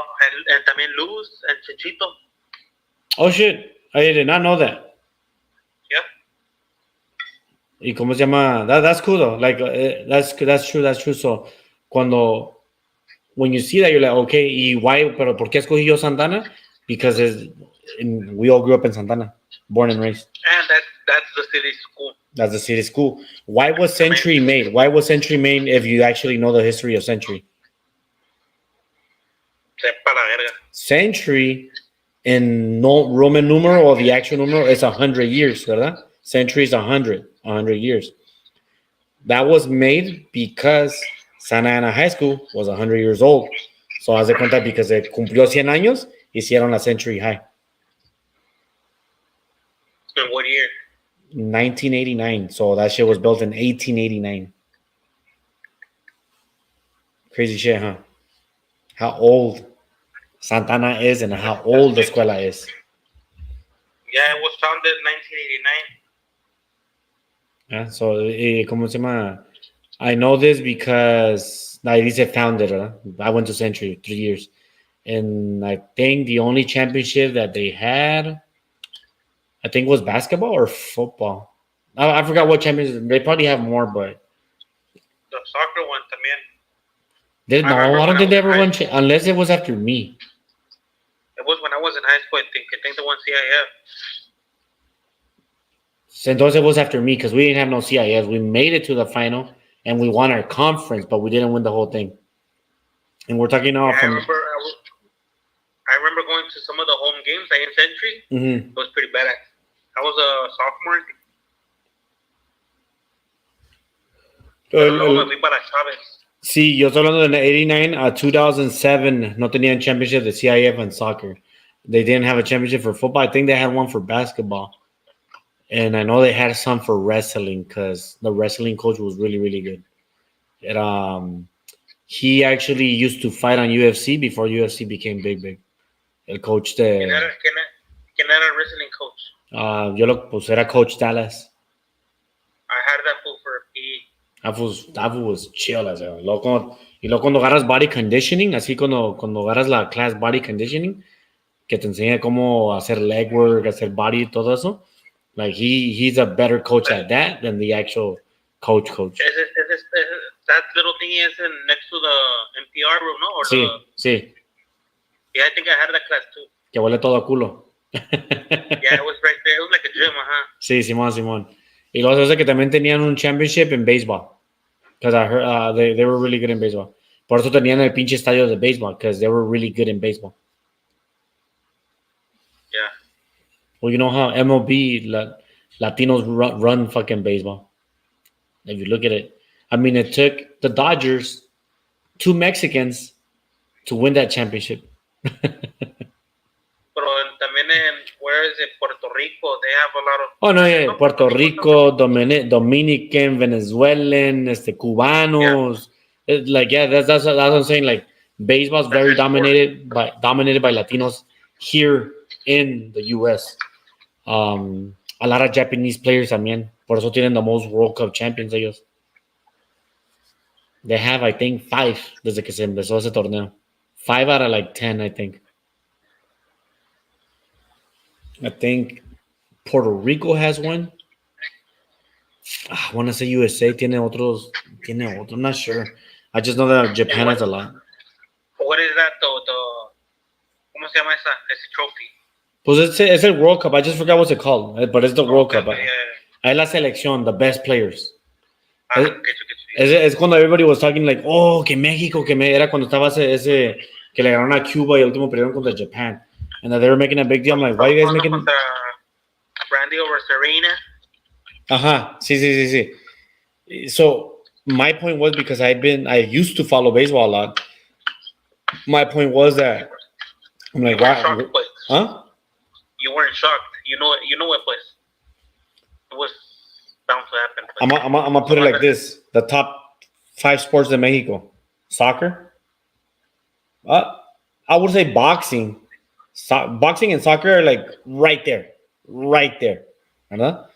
and también Luz and Chichito. Oh, shit. I did not know that. Yeah. ¿Y cómo se llama? That's cool, though. Like, that's true. So, when you see that, you're like, okay, ¿y why? ¿Pero por qué escogí yo Santana? Because we all grew up in Santana, born and raised. And that's the city school. That's the city school. Why was Century made? Why was Century made if you actually know the history of Century? Sepa la verga. Century, in no Roman numeral or the actual numeral, is 100 years, ¿verdad? Century is 100 years. That was made because Santa Ana High School was 100 years old. So, haz de cuenta, because se cumplió 100 años, hicieron la Century High. In what year? 1989. So, that shit was built in 1889. Crazy shit, huh? How old Santana is and how old the escuela is. Yeah, it was founded in 1989. Yeah, so, ¿cómo se llama? I know this because I dice founded. I went to Century 3 years. And I think the only championship that they had, I think, was basketball or football. I forgot what championship. They probably have more, but. The soccer one también. I don't think they ever won, unless it was after me. It was when I was in high school, I think they won CIF. Entonces it was after me because we didn't have no CIF. We made it to the final and we won our conference, but we didn't win the whole thing. And we're talking now from. I remember going to some of the home games in Century. Mm-hmm. It was pretty badass. I was a sophomore. Sí, yo estoy hablando de 89 a 2007. No tenían championship de CIF en soccer. They didn't have a championship for football. I think they had one for basketball. And I know they had some for wrestling because the wrestling coach was really, really good. It, he actually used to fight on UFC before UFC became big, big. El coach ¿Quién de... era, quién era el wrestling coach? yo lo pues era Coach Dallas. I had that fool for a PE. That was chill as hell. Y luego cuando agarras body conditioning, así cuando agarras la class body conditioning, que te enseña cómo hacer leg work, hacer body y todo eso. Like he's a better coach at that than the actual coach. That little thingy is next to the NPR room, ¿no? Or sí. Yeah, I think I had that class too. Que huele todo a culo. Yeah, it was right there. It was like a gym, Sí, Simón. Y luego sé que también tenían un championship en baseball. Because I heard they were really good in baseball. Por eso tenían el pinche estadio de baseball, because they were really good in baseball. Yeah. Well, you know how MLB, Latinos run fucking baseball. If you look at it. I mean, it took the Dodgers 2 Mexicans to win that championship. Pero también where is it? Puerto Rico, they have a lot of... Oh, no, yeah. Puerto Rico, Dominican, Venezuelan, Cubanos. Yeah. That's what I'm saying. Like, baseball's very dominated by Latinos here in the U.S. A lot of Japanese players también. Por eso tienen the most World Cup champions ellos. They have, I think, 5 desde que se empezó ese torneo. 5 out of like 10, I think. I think Puerto Rico has one. I want to say USA tiene otros. I'm not sure. I just know that Japan has a lot. What is that, ¿cómo se llama ese trophy? Pues it's a World Cup. I just forgot what's it called. But it's the World Cup. Hay la selección, the best players. Es cuando everybody was talking like, oh, que México, era cuando estaba ese que le ganaron a Cuba y el último perdieron contra Japan. And they were making a big deal. I'm like, why are you guys making... Brandy over Serena. Sí. So, my point was, because I used to follow baseball a lot. My point was that I'm like, wow. Huh? You weren't shocked. You know what, pues. It was bound to happen. I'm gonna put it like this. The top 5 sports in Mexico. Soccer. I would say boxing. Boxing and soccer are like right there. ¿Verdad?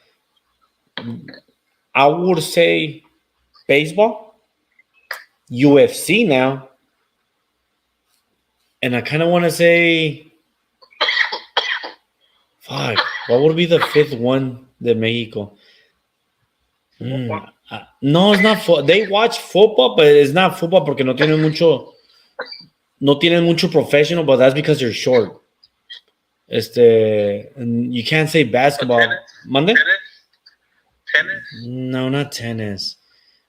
I would say baseball, UFC now, and I kind of want to say, fuck, what would be the 5th one de Mexico? No, it's not. They watch football, but it's not football porque no tienen mucho professional, but that's because they're short. You can't say basketball. Monday? Tennis? No, not tennis.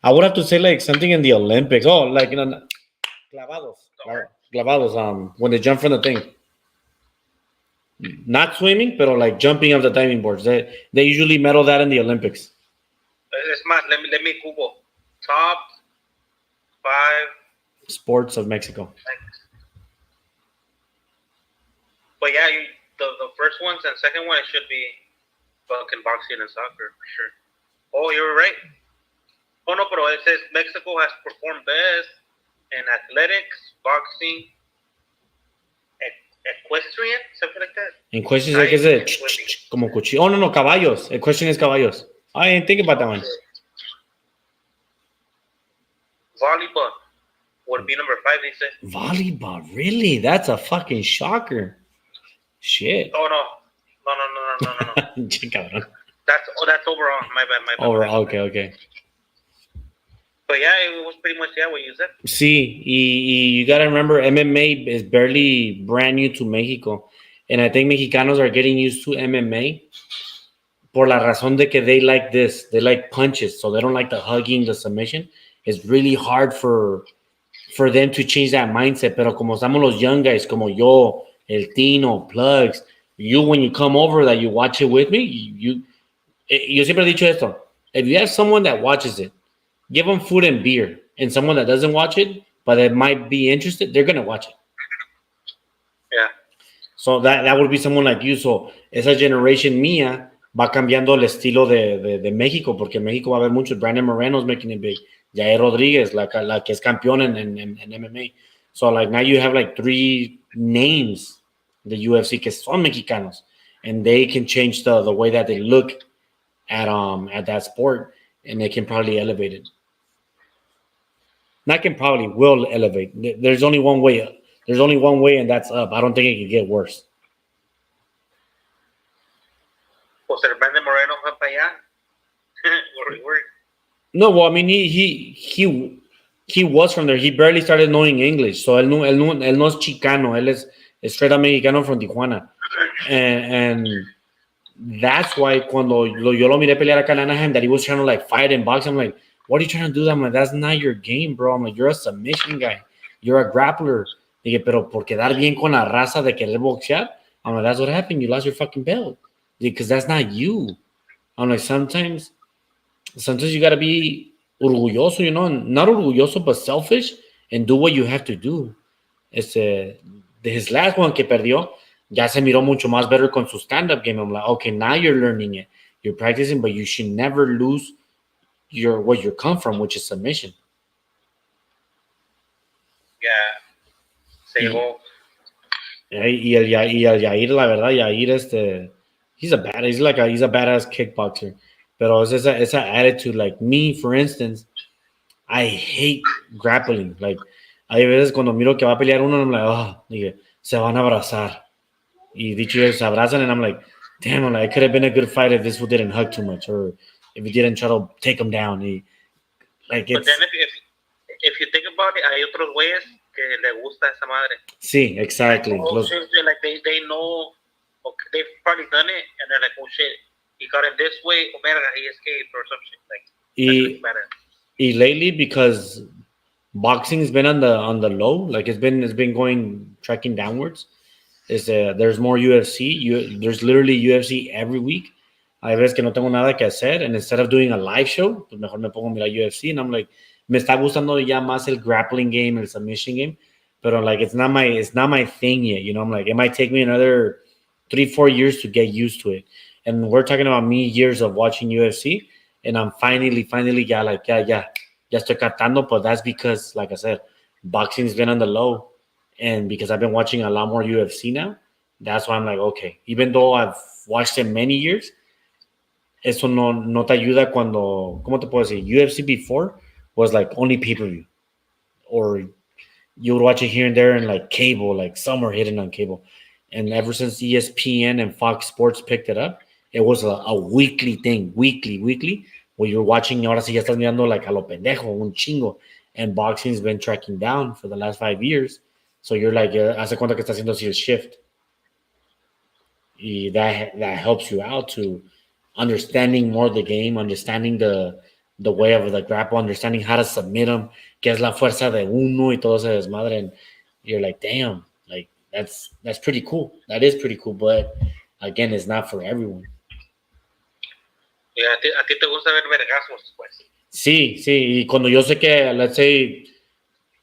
I would have to say like something in the Olympics. Oh, like clavados. When they jump from the thing. Not swimming, but like jumping off the diving boards. They usually medal that in the Olympics. It's más, let me Google top 5 sports of Mexico. But yeah, the first ones and second one, it should be fucking boxing and soccer for sure. Oh, you're right. Oh no, pero it says Mexico has performed best in athletics, boxing, equestrian, something like that. Equestrian, like is it como cuchillo? Oh no, caballos. Equestrian is caballos. I didn't think about that one. Volleyball would be number 5, they said. Volleyball, really? That's a fucking shocker. Shit. Oh no. That's overall. My bad. Overall, okay. But yeah, it was pretty much what you said. Sí, y you gotta remember, MMA is barely brand new to Mexico, and I think Mexicanos are getting used to MMA por la razón de que they like this. They like punches, so they don't like the hugging, the submission. It's really hard for them to change that mindset. Pero como estamos los young guys, como yo, El Tino, Plugs, when you come over that you watch it with me, yo siempre he dicho esto. If you have someone that watches it, give them food and beer and someone that doesn't watch it, but that might be interested, they're gonna watch it. Yeah. So that would be someone like you. So esa generation mía va cambiando el estilo de México, porque en México va a haber muchos. Brandon Moreno's making it big. Jair Rodríguez, la que es campeón en MMA. So like now you have like 3 names the UFC que son mexicanos, and they can change the way that they look at that sport, and they can probably elevate it. Not can probably will elevate. There's only one way. There's only one way, and that's up. I don't think it can get worse. Pues el Brandon Moreno fue para allá. No, well, I mean, he was from there. He barely started knowing English, so él no es chicano. Él es straight up mexicano from Tijuana, and that's why cuando yo lo miré pelear acá en Anaheim, that he was trying to like fight and box. I'm like, what are you trying to do? I'm like, that's not your game, bro. I'm like, you're a submission guy. You're a grappler. Dije, pero por quedar bien con la raza de querer boxear, I'm like, that's what happened. You lost your fucking belt. Because that's not you. I'm like, sometimes you gotta be orgulloso, you know, not orgulloso, but selfish, and do what you have to do. De his last one que perdió, ya se miró mucho más better con su stand-up game. I'm like, okay, now you're learning it. You're practicing, but you should never lose where you come from, which is submission. Yeah. Se llegó. Y el Yair, la verdad, Yair, he's a badass kickboxer. Pero es esa attitude, like me, for instance, I hate grappling. Like, hay veces cuando miro que va a pelear uno, I'm like, oh, dije, se van a abrazar. Y dicho eso, se abrazan, and I'm like, damn, I'm like, it could have been a good fight if this one didn't hug too much, or if he didn't try to take him down. Like, but then if you think about it, hay otros güeyes que le gusta esa madre. Sí, exactly. Like they know, okay, they've probably done it, and they're like, oh shit, he got him this way, oh man, he escaped or some shit. Like, y lately, because boxing's been on the low, like it's been going tracking downwards. There's more UFC. There's literally UFC every week. Hay veces que no tengo nada que hacer, and instead of doing a live show, pues mejor me pongo a mirar UFC, and I'm like, me está gustando ya más el grappling game, el submission game, pero like it's not my thing yet, you know. I'm like, it might take me another 3-4 years to get used to it, and we're talking about me years of watching UFC, and I'm finally ya estoy catando, but that's because, like I said, boxing's been on the low, and because I've been watching a lot more UFC now, that's why I'm like, okay, even though I've watched it many years, eso no te ayuda cuando, ¿cómo te puedo decir? UFC before was like only pay-per-view, or you would watch it here and there and like cable, like some were hidden on cable. And ever since ESPN and Fox Sports picked it up, it was a weekly thing, weekly, where you're watching, ahora sí ya estás mirando like a lo pendejo, un chingo. And boxing's been tracking down for the last 5 years. So you're like, hace cuenta que está haciendo así el shift. Y that helps you out to understanding more the game, understanding the way of the grapple, understanding how to submit them, qué es la fuerza de uno y todo ese desmadre. And you're like, damn, like that's pretty cool. That is pretty cool, but again, it's not for everyone. Yeah, a ti te gusta ver vergazos, pues. Sí, y cuando yo sé que, let's say,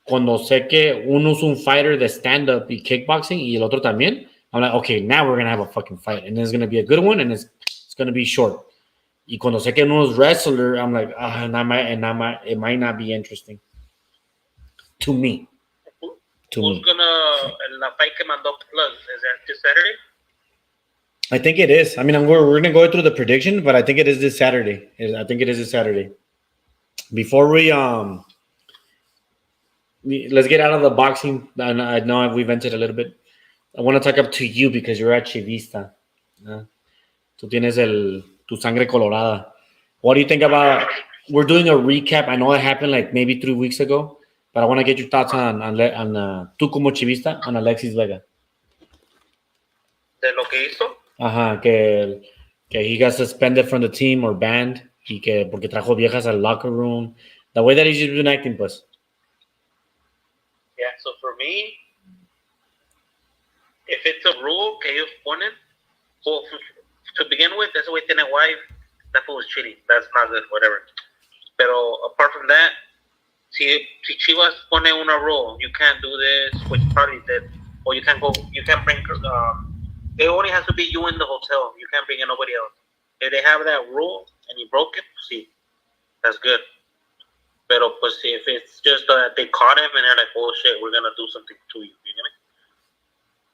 cuando sé que uno es un fighter de stand-up y kickboxing y el otro también, I'm like, okay, now we're going to have a fucking fight, and it's going to be a good one, and it's going to be short. Y cuando sé que uno es wrestler, I'm like, it might not be interesting. To me. Who's gonna, la fight que mandó Plus, is that this Saturday? I think it is. I mean, we're going to go through the prediction, but I think it is this Saturday. I think it is this Saturday. Before we let's get out of the boxing. I know we vented a little bit. I want to talk up to you because you're a chivista. Tú tienes tu sangre colorada. What do you think about? We're doing a recap. I know it happened like maybe 3 weeks ago, but I want to get your thoughts on tú como chivista on Alexis Vega. De lo que hizo. Ajá, que he got suspended from the team or banned y que porque trajo viejas al locker room. The way that he's been acting, pues. Yeah, so for me, if it's a rule que ellos ponen, well, to begin with, ese güey tiene wife, that fool was cheating. That's not good, whatever. Pero apart from that, si Chivas pone una rule, you can't do this, which probably did, or you can't go, you can't bring. It only has to be you in the hotel. You can't bring in nobody else. If they have that rule and you broke it, see, that's good. Pero pues if it's just that they caught him and they're like, oh shit, we're gonna do something to you, you know?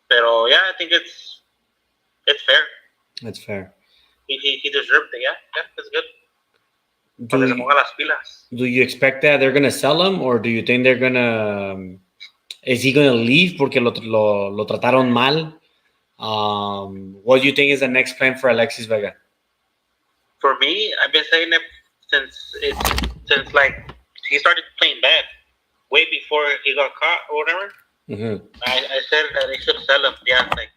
Pero yeah, I think it's fair. It's fair. He deserved it. Yeah, it's good. Do you expect that they're gonna sell him, or do you think they're gonna? Is he gonna leave porque lo trataron mal? What do you think is the next plan for Alexis Vega? For me, I've been saying it since like he started playing bad, way before he got caught or whatever. Mm-hmm. I said that they should sell him. Yeah, like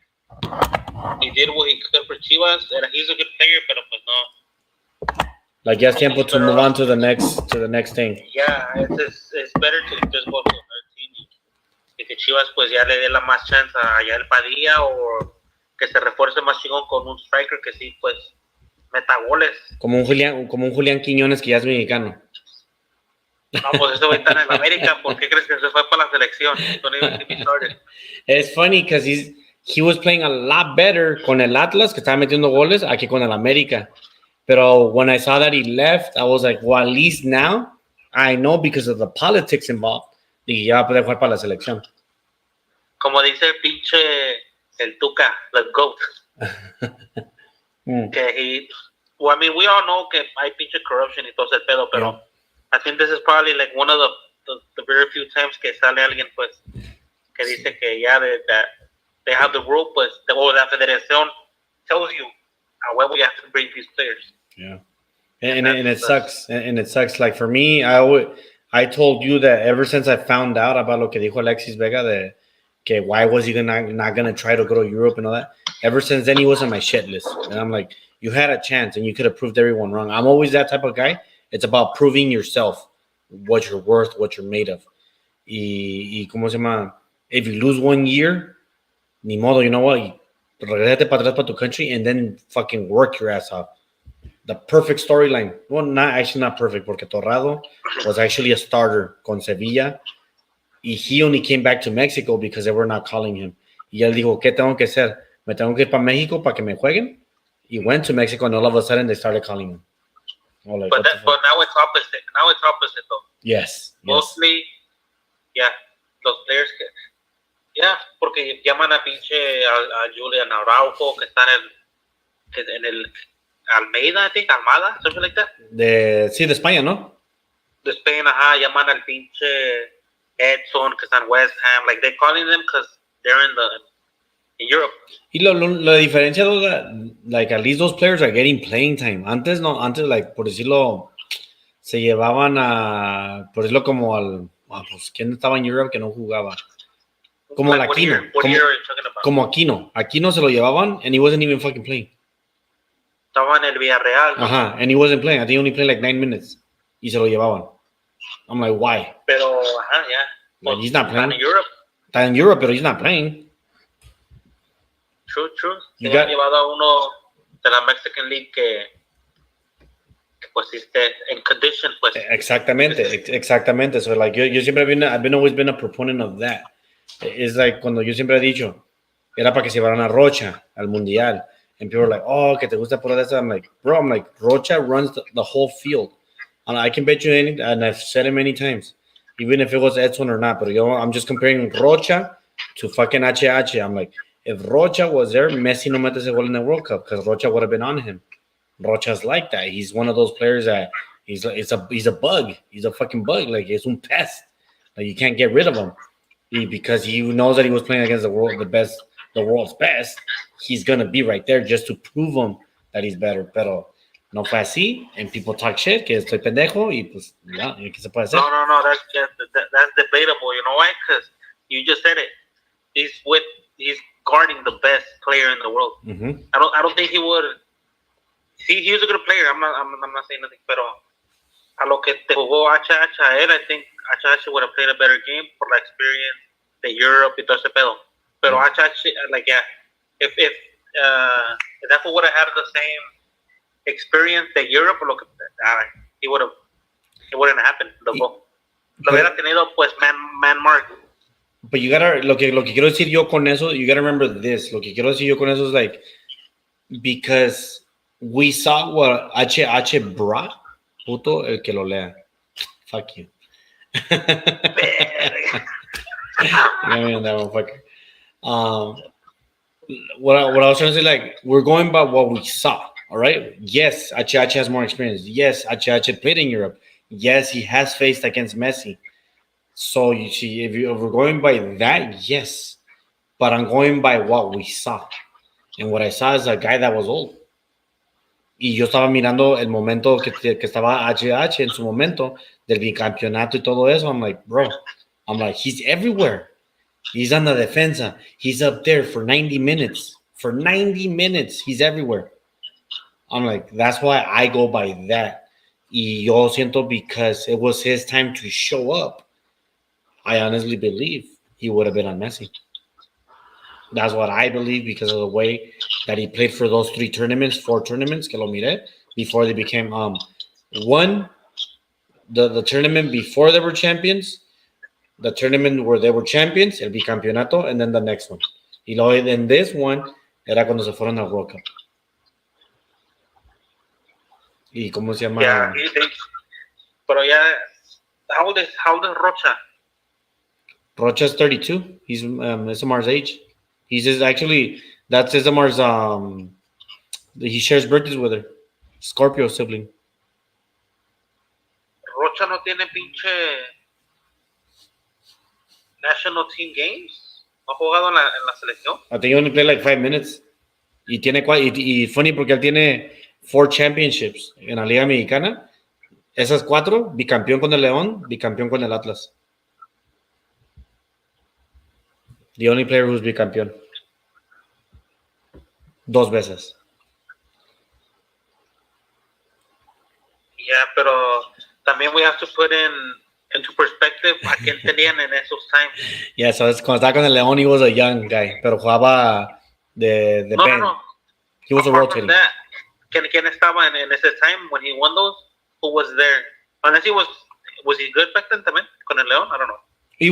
he did what he could for Chivas, and he's a good player, but no. Like ya es tiempo to move on to the next thing. Yeah, it's better to just go to another team. Y que Chivas pues ya le dé la más chance a el Padilla, o que se refuerce más chingón con un striker que sí pues meta goles. Como un Julián Quiñones que ya es mexicano. No, pues ese güey está en el América. ¿Por qué crees que se fue para la selección? Don't even get me started. It's funny because he was playing a lot better con el Atlas, que estaba metiendo goles, aquí con el América. Pero when I saw that he left, I was like, well, at least now I know because of the politics involved. Y ya va a poder jugar para la selección. Como dice el pinche el Tuca, the GOAT. Que well, I mean, we all know que hay pinche corruption y todo ese pedo, pero yeah. I think this is probably like one of the very few times que sale alguien pues que dice que ya that they have the rule, pues, o la federación tells you a huevo you have to bring these players. Yeah, and it sucks. And it sucks. Like for me, I told you that ever since I found out about lo que dijo Alexis Vega, that okay, why was he not gonna try to go to Europe and all that? Ever since then, he was on my shit list, and I'm like, you had a chance, and you could have proved everyone wrong. I'm always that type of guy. It's about proving yourself, what you're worth, what you're made of. Y cómo se llama? If you lose 1 year, ni modo, you know what? Regresate para atrás para tu country, and then fucking work your ass off. The perfect storyline. Well, not perfect, porque Torrado was actually a starter con Sevilla. Y he only came back to Mexico because they were not calling him. Y él dijo, ¿qué tengo que hacer? ¿Me tengo que ir para México para que me jueguen? He went to Mexico, and all of a sudden they started calling him. Oh, like, but now it's opposite. Now it's opposite, though. Yes. Mostly, yeah, los players que... Yeah, porque llaman a pinche a Julian Araujo, que está en el Almeida, I think, Almada, something like that. De España, ¿no? De Spain, ajá, llaman al pinche Edson, que está en West Ham. Like, they're calling them because they're in Europe. Y la diferencia, like, at least those players are getting playing time. Antes, like, por decirlo, se llevaban por decirlo como pues, ¿quién estaba en Europe que no jugaba? Como like, Aquino. Como Aquino. Aquino se lo llevaban, and he wasn't even fucking playing. Estaba en el Villarreal. ¿No? Ajá, and he wasn't playing. I think he only played like 9 minutes. Y se lo llevaban. I'm like, why? Pero, ajá, yeah. Like, he's not playing. Está en Europe, pero he's not playing. True. Se han llevado a uno de la Mexican League que pues esté en condition, pues. Exactamente. So, like, yo siempre I've always been a proponent of that. It's like cuando yo siempre he dicho, era para que se llevaran a Rocha al Mundial. And people are like, oh, que te gusta por eso. I'm like, Rocha runs the whole field. And I can bet you anything, and I've said it many times, even if it was Edson or not. But I'm just comparing Rocha to fucking HH. I'm like, if Rocha was there, Messi no mete ese gol in the World Cup because Rocha would have been on him. Rocha's like that. He's one of those players that he's a bug. He's a fucking bug. Like, it's un pest. Like, you can't get rid of him. Because he knows that he was playing against the world's best, he's gonna be right there just to prove him that he's better. Pero no fue así, and people talk shit, que estoy pendejo, y pues, ya, ¿qué se puede hacer? No, that's debatable, you know why? Because you just said it. He's guarding the best player in the world. Mm-hmm. I don't think he would. He was a good player. I'm not saying nothing, pero a lo que te jugó HH a él, I think HH would have played a better game por la experience de Europe y todo ese pedo. Pero HH, like, yeah, if that would have had the same experience de Europe, it wouldn't have happened. The goal. lo hubiera tenido pues man mark. But you gotta, lo que quiero decir yo con eso, you gotta remember this. Lo que quiero decir yo con eso es like, because we saw what H brought, puto, el que lo lea. Fuck you. What I was trying to say, like, we're going by what we saw, all right? Yes, H has more experience. Yes, H played in Europe. Yes, he has faced against Messi. So you see, if we're going by that, yes. But I'm going by what we saw. And what I saw is a guy that was old. Y yo estaba mirando el momento que estaba H en su momento del bicampeonato y todo eso. I'm like, bro, he's everywhere. He's on the defensa. He's up there for 90 minutes. For 90 minutes, he's everywhere. I'm like, that's why I go by that. Y yo siento because it was his time to show up. I honestly believe he would have been on Messi. That's what I believe because of the way that he played for those 4 tournaments, que lo miré, before they became one, the tournament before they were champions, the tournament where they were champions, el bicampeonato, and then the next one. Y luego en this one, era cuando se fueron al World Cup. ¿Y cómo se llama? Yeah, pero ya, how old is Rocha? Rocha's 32. He's Isamar's age. He's actually, that's Isamar's, he shares birthdays with her. Scorpio sibling. Rocha no tiene pinche national team games. ¿No ha jugado en la selección? I think he only played like 5 minutes. Y tiene, y funny porque él tiene 4 championships en la Liga Mexicana. Esas 4, bicampeón con el León, bicampeón con el Atlas. The only player who's bicampeón. 2 veces. Yeah, pero también we have to put into perspective a quién tenían en esos times. Yeah, so cuando estaba con el León, he was a young guy, pero jugaba de bench. No. He was a rotating. ¿Quién estaba en ese time when he won those? Who was there? Unless was he good back then también con el León? I don't know. He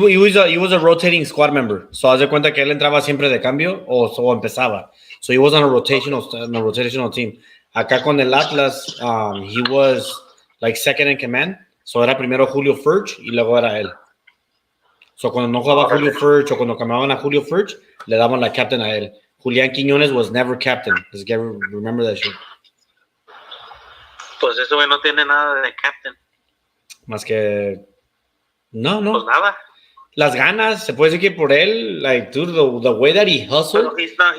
was a rotating squad member. So haz de cuenta que él entraba siempre de cambio o empezaba. So he was on a rotational team. Acá con el Atlas, he was like second in command. So era primero Julio Furch y luego era él. So cuando no jugaba Julio Furch o cuando cambiaban a Julio Furch, le daban la captain a él. Julián Quiñones was never captain. Remember that shit. Pues eso no tiene nada de captain. Más que... No. Pues nada. Las ganas, se puede decir que por él, like, dude, the way that he hustled. But he's not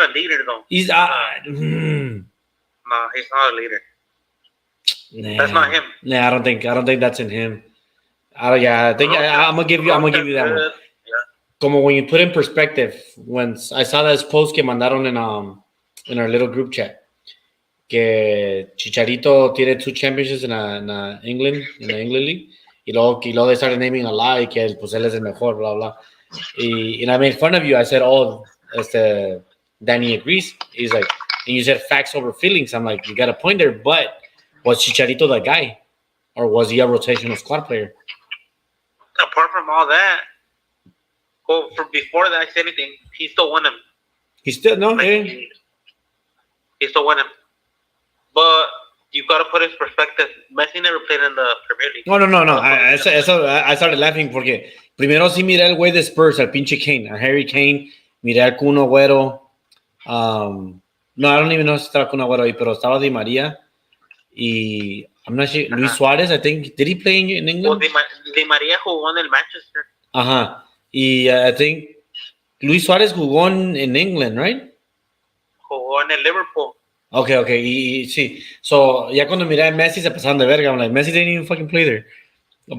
a leader though. He's No, he's not a leader. Nah, that's not him. Nah, I don't think that's in him. I'm gonna give you that one. Yeah. Como when you put in perspective, when I saw this post que mandaron in our little group chat, que Chicharito tiene 2 championships in the England League. Y luego they started naming a lie, que pues él es el mejor, blah, blah. And I made fun of you. I said, Danny agrees. He's like, and you said facts over feelings. I'm like, you got a point there, but was Chicharito the guy? Or was he a rotational squad player? Apart from all that, before that I said anything, he still won him. He still, no, He still won him. But you got to put it in perspective. Messi never played in the Premier League. No. I started laughing porque primero sí miré el güey de Spurs, al pinche Kane, a Harry Kane, miré al Kun Agüero. No, I don't even know si estaba Kun Agüero ahí, pero estaba Di María y I'm not sure, Luis Suárez, I think, did he play in England? Well, Di María jugó en el Manchester. Ajá, y I think Luis Suárez jugó en England, right? Jugó en el Liverpool. Okay, y sí. So, ya cuando miré a Messi se pasaron de verga. I'm like, Messi didn't even fucking play there.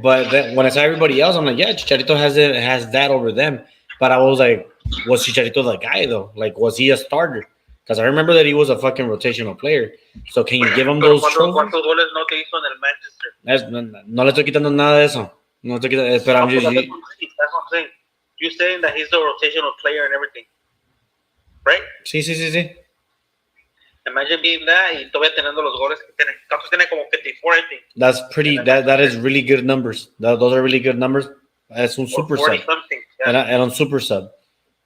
But then, when I saw everybody else, I'm like, yeah, Chicharito has that over them. But I was like, was Chicharito the guy, though? Like, was he a starter? Because I remember that he was a fucking rotational player. So, can you give him those trophies? ¿Cuántos goles no te hizo en el Manchester? No le estoy quitando nada de eso. No estoy quitando, pero that's what I'm saying. You're saying that he's a rotational player and everything. Right? Sí. Imagine being that y todavía teniendo los goles que tiene. ¿Cuántos tiene? Como 54, I think. That's pretty. That is really good numbers. Those are really good numbers. Es un super sub. 40 something. Yeah. Era un super sub.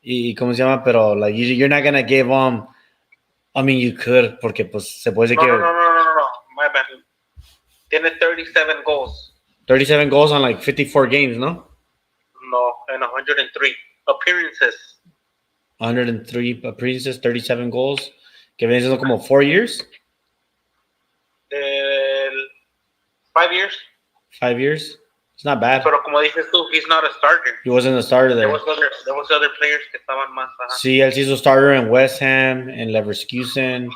Y cómo se llama, pero like you're not gonna give I mean, you could, porque pues se puede decir que No. My bad. Tiene 37 goals. 37 goals on like 54 games, ¿no? No, and 103 appearances. 103 appearances, 37 goals. Que viene siendo como 4 years. 5 years. 5 years. It's not bad. Pero como dices tú, he's not a starter. He wasn't a starter there. There was other players que estaban más. Sí, él se hizo starter en West Ham, en Leverkusen.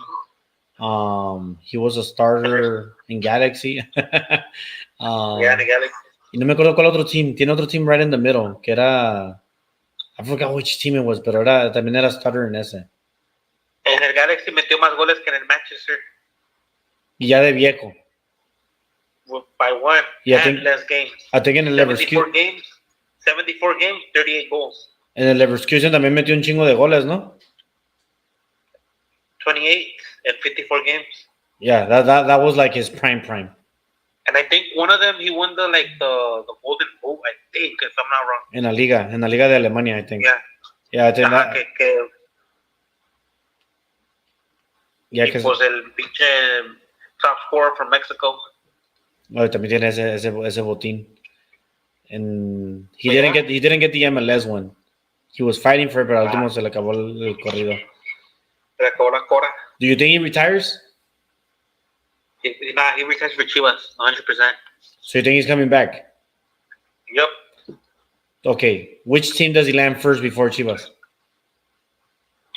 He was a starter in Galaxy. Yeah, the Galaxy. Y no me acuerdo cuál otro team. Tiene otro team right in the middle, que era... I forgot which team it was, pero también era starter en ese. En el Galaxy metió más goles que en el Manchester. Y ya de viejo. By one. Yeah, and less games. I think en el 74 games, 38 goals. En el Leverkusen también metió un chingo de goles, ¿no? 28 and 54 games. Yeah, that was like his prime. And I think one of them he won the Golden Boot, I think, if I'm not wrong. En la liga de Alemania, I think. Yeah. Yeah, I think that. Y pues el pinche top scorer from Mexico. Oh, también tiene ese botín. And he didn't get the MLS one. He was fighting for it, pero al último se le acabó el corrido. Se le acabó la cora. Do you think he retires? He retires for Chivas, 100%. So you think he's coming back? Yep. Okay. Which team does he land first before Chivas?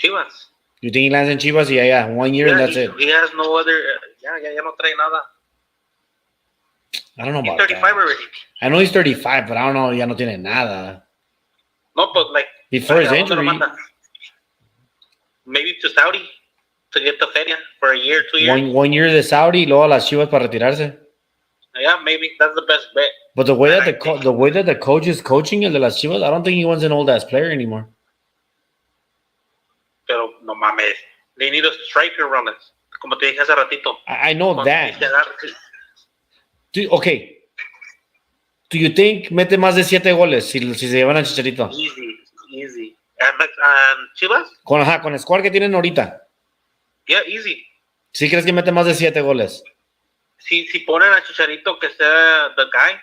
Chivas. You think he lands in Chivas? Yeah. 1 year and that's it. He has no other. Ya no trae nada. I don't know about he's 35 that. already. I know he's 35, but I don't know. Ya no tiene nada. No, but like before his injury. Maybe to Saudi to get the feria for a year, 2 years. One year de Saudi, y luego a las Chivas para retirarse. Yeah, maybe that's the best bet. But the way that the coach is coaching el de las Chivas, I don't think he wants an old ass player anymore. Pero no mames, they need a striker, Rollins. Como te dije hace ratito. I know that. Okay. Do you think mete más de 7 goles si se llevan a Chicharito? Easy. And Chivas? Con el squad que tienen ahorita. Yeah, easy. ¿Sí crees que mete más de 7 goles? Si ponen a Chicharito que sea the guy,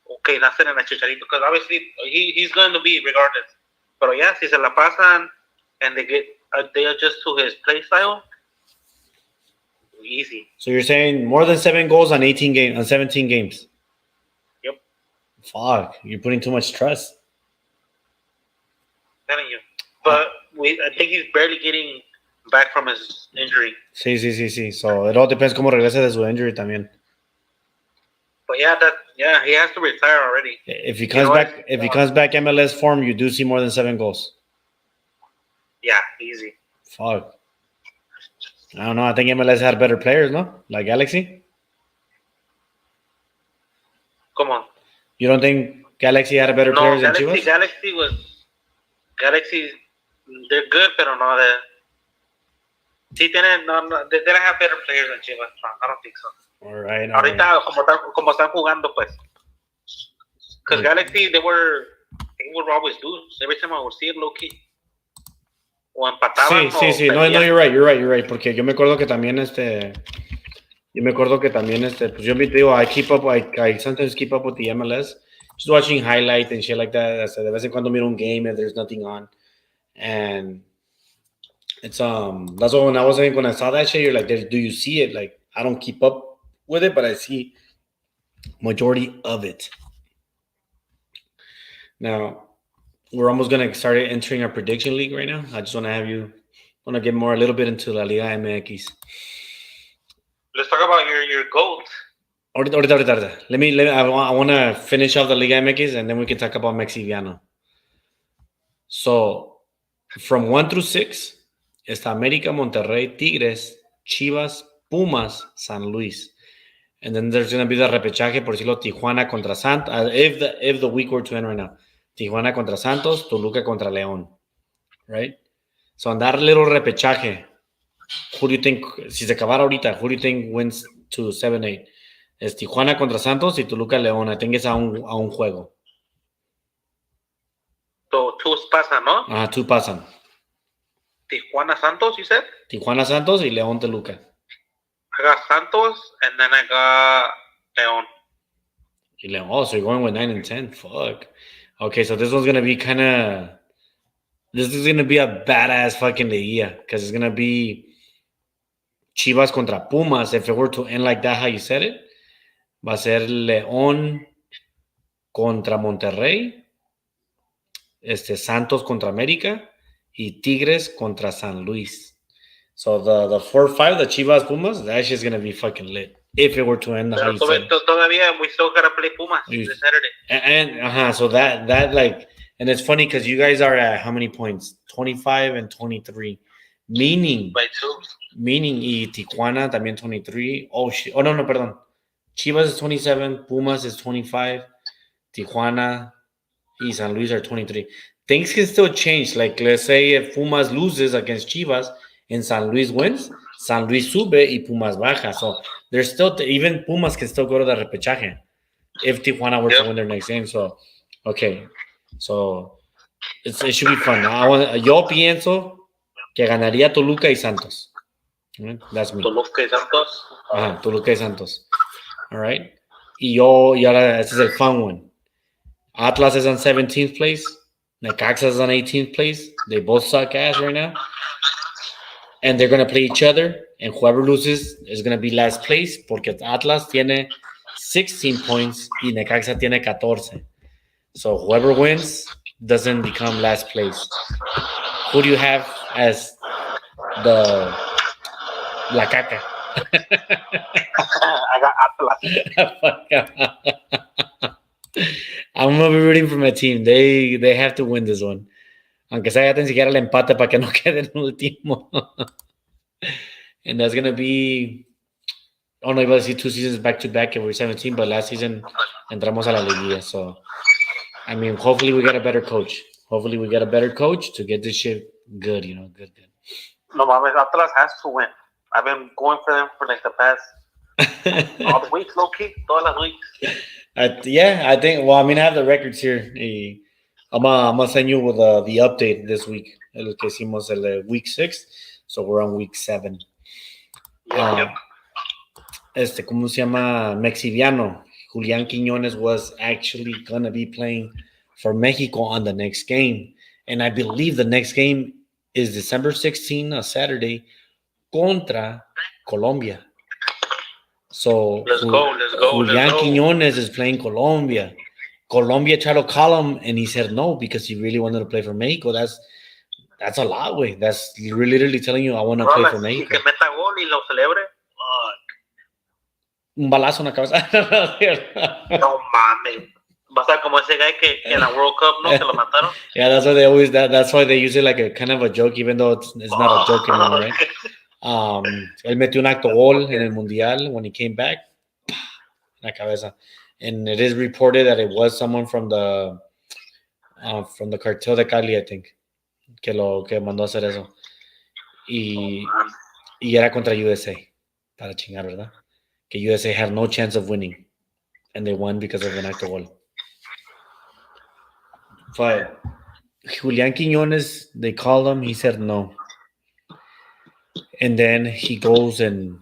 okay, nacen en a Chicharito, because obviously he's going to be regardless. Pero yeah, si se la pasan and they adjust to his play style, easy. So you're saying more than 7 goals on 17 games? Yep. Fuck, you're putting too much trust. I'm telling you. But I think he's barely getting back from his injury. Sí. So it all depends cómo regrese de su injury también. But yeah, he has to retire already. If he comes back MLS form, you do see more than 7 goals. Yeah, easy. Fuck. I don't know. I think MLS had better players, no? Like Galaxy? Come on. You don't think Galaxy had better players than Chivas? Galaxy, they're good, pero no, they didn't have better players than Chivas. I don't think so. All right. Ahorita, como están jugando, pues. Because Galaxy, they were always lose. Every time I would see it, low-key. O empataban. Sí. No, you're right. Porque yo me acuerdo que también pues yo te digo, I sometimes keep up with the MLS, just watching highlight and shit like that. Hasta de vez en cuando miro un game and there's nothing on, and it's that's what when I saw that shit, you're like, do you see it? Like, I don't keep up with it, but I see majority of it. Now we're almost gonna start entering our prediction league right now. I just want to get a little bit into La Liga MX. Let's talk about your goals. Ahorita. I want to finish off the Liga MX and then we can talk about Mexiviano. So, from 1 through 6, está América, Monterrey, Tigres, Chivas, Pumas, San Luis. And then there's going to be the repechaje, por decirlo, Tijuana contra Santos. If the week were to end right now. Tijuana contra Santos, Toluca contra León. Right? So, on that little repechaje, who do you think, si se acabara ahorita, who do you think wins to 7-8? Es Tijuana contra Santos y Toluca León. I think es a un juego. So, two pasan, ¿no? Ajá, two pasan. Tijuana Santos, you said? Tijuana Santos y León Toluca. I got Santos, and then I got León. Y León. Oh, so you're going with 9 and 10? Fuck. Okay, so this one's going to be kind of... This is going to be a badass fucking liguilla. Because it's going to be Chivas contra Pumas. If it were to end like that, how you said it. Va a ser León contra Monterrey. Santos contra América. Y Tigres contra San Luis. So the 4-5, the Chivas Pumas, that shit's gonna be fucking lit. If it were to end the how you said. Todavía we still gotta play Pumas this Saturday. And so that like, and it's funny because you guys are at how many points? 25 and 23. Meaning by 2. Meaning y Tijuana también 23. Oh shit. Oh no, perdón. Chivas is 27, Pumas is 25, Tijuana y San Luis are 23. Things can still change. Like let's say if Pumas loses against Chivas and San Luis wins, San Luis sube y Pumas baja. So there's still even Pumas can still go to the repechaje if Tijuana were to win their next game. So okay, so it should be fun. Yo pienso que ganaría Toluca y Santos. That's me. Toluca y Santos. Ajá, Toluca y Santos. All right. Y ahora este es el fun one. Atlas is on 17th place. Necaxa is on 18th place. They both suck ass right now. And they're going to play each other. And whoever loses is going to be last place porque Atlas tiene 16 points y Necaxa tiene 14. So whoever wins doesn't become last place. Who do you have as la caca? I got Atlas. I'm going to be rooting for my team. They have to win this one. Aunque sea ya ni siquiera el empate para que no quede en último. And that's going to be... Oh, no, iba a decir 2 seasons back-to-back and we're 17, but last season entramos a la liguilla. So, I mean, hopefully we get a better coach. Hopefully we get a better coach to get this shit good, good. No mames, Atlas has to win. I've been going for them for like the past all the weeks, low-key, todas las weeks. I think, well, I mean, I have the records here. I'm gonna send you with the update this week. El que hicimos el week 6. So we're on week 7. Yep. ¿Cómo se llama? Mexiviano. Julián Quiñones was actually gonna be playing for Mexico on the next game. And I believe the next game is December 16, a Saturday, contra Colombia. So let's go. Julián Quiñones is playing Colombia. Colombia tried to call him, and he said no because he really wanted to play for Mexico. That's a lot, güey. That's literally telling you I want to play for Mexico. Que meta gol y lo celebre. Un balazo en la cabeza. No mames. Va a estar como ese guy que en la World Cup no se lo mataron. Yeah, that's why they always that's why they use it like a kind of a joke, even though it's not a joke anymore, right? Él metió un acto gol en el mundial when he came back. En la cabeza. And it is reported that it was someone from the cartel de Cali, I think, que mandó a hacer eso. Y era contra USA. Para chingar, ¿verdad? Que USA had no chance of winning. And they won because of an acto gol. But Julián Quiñones, they called him. He said no. And then he goes and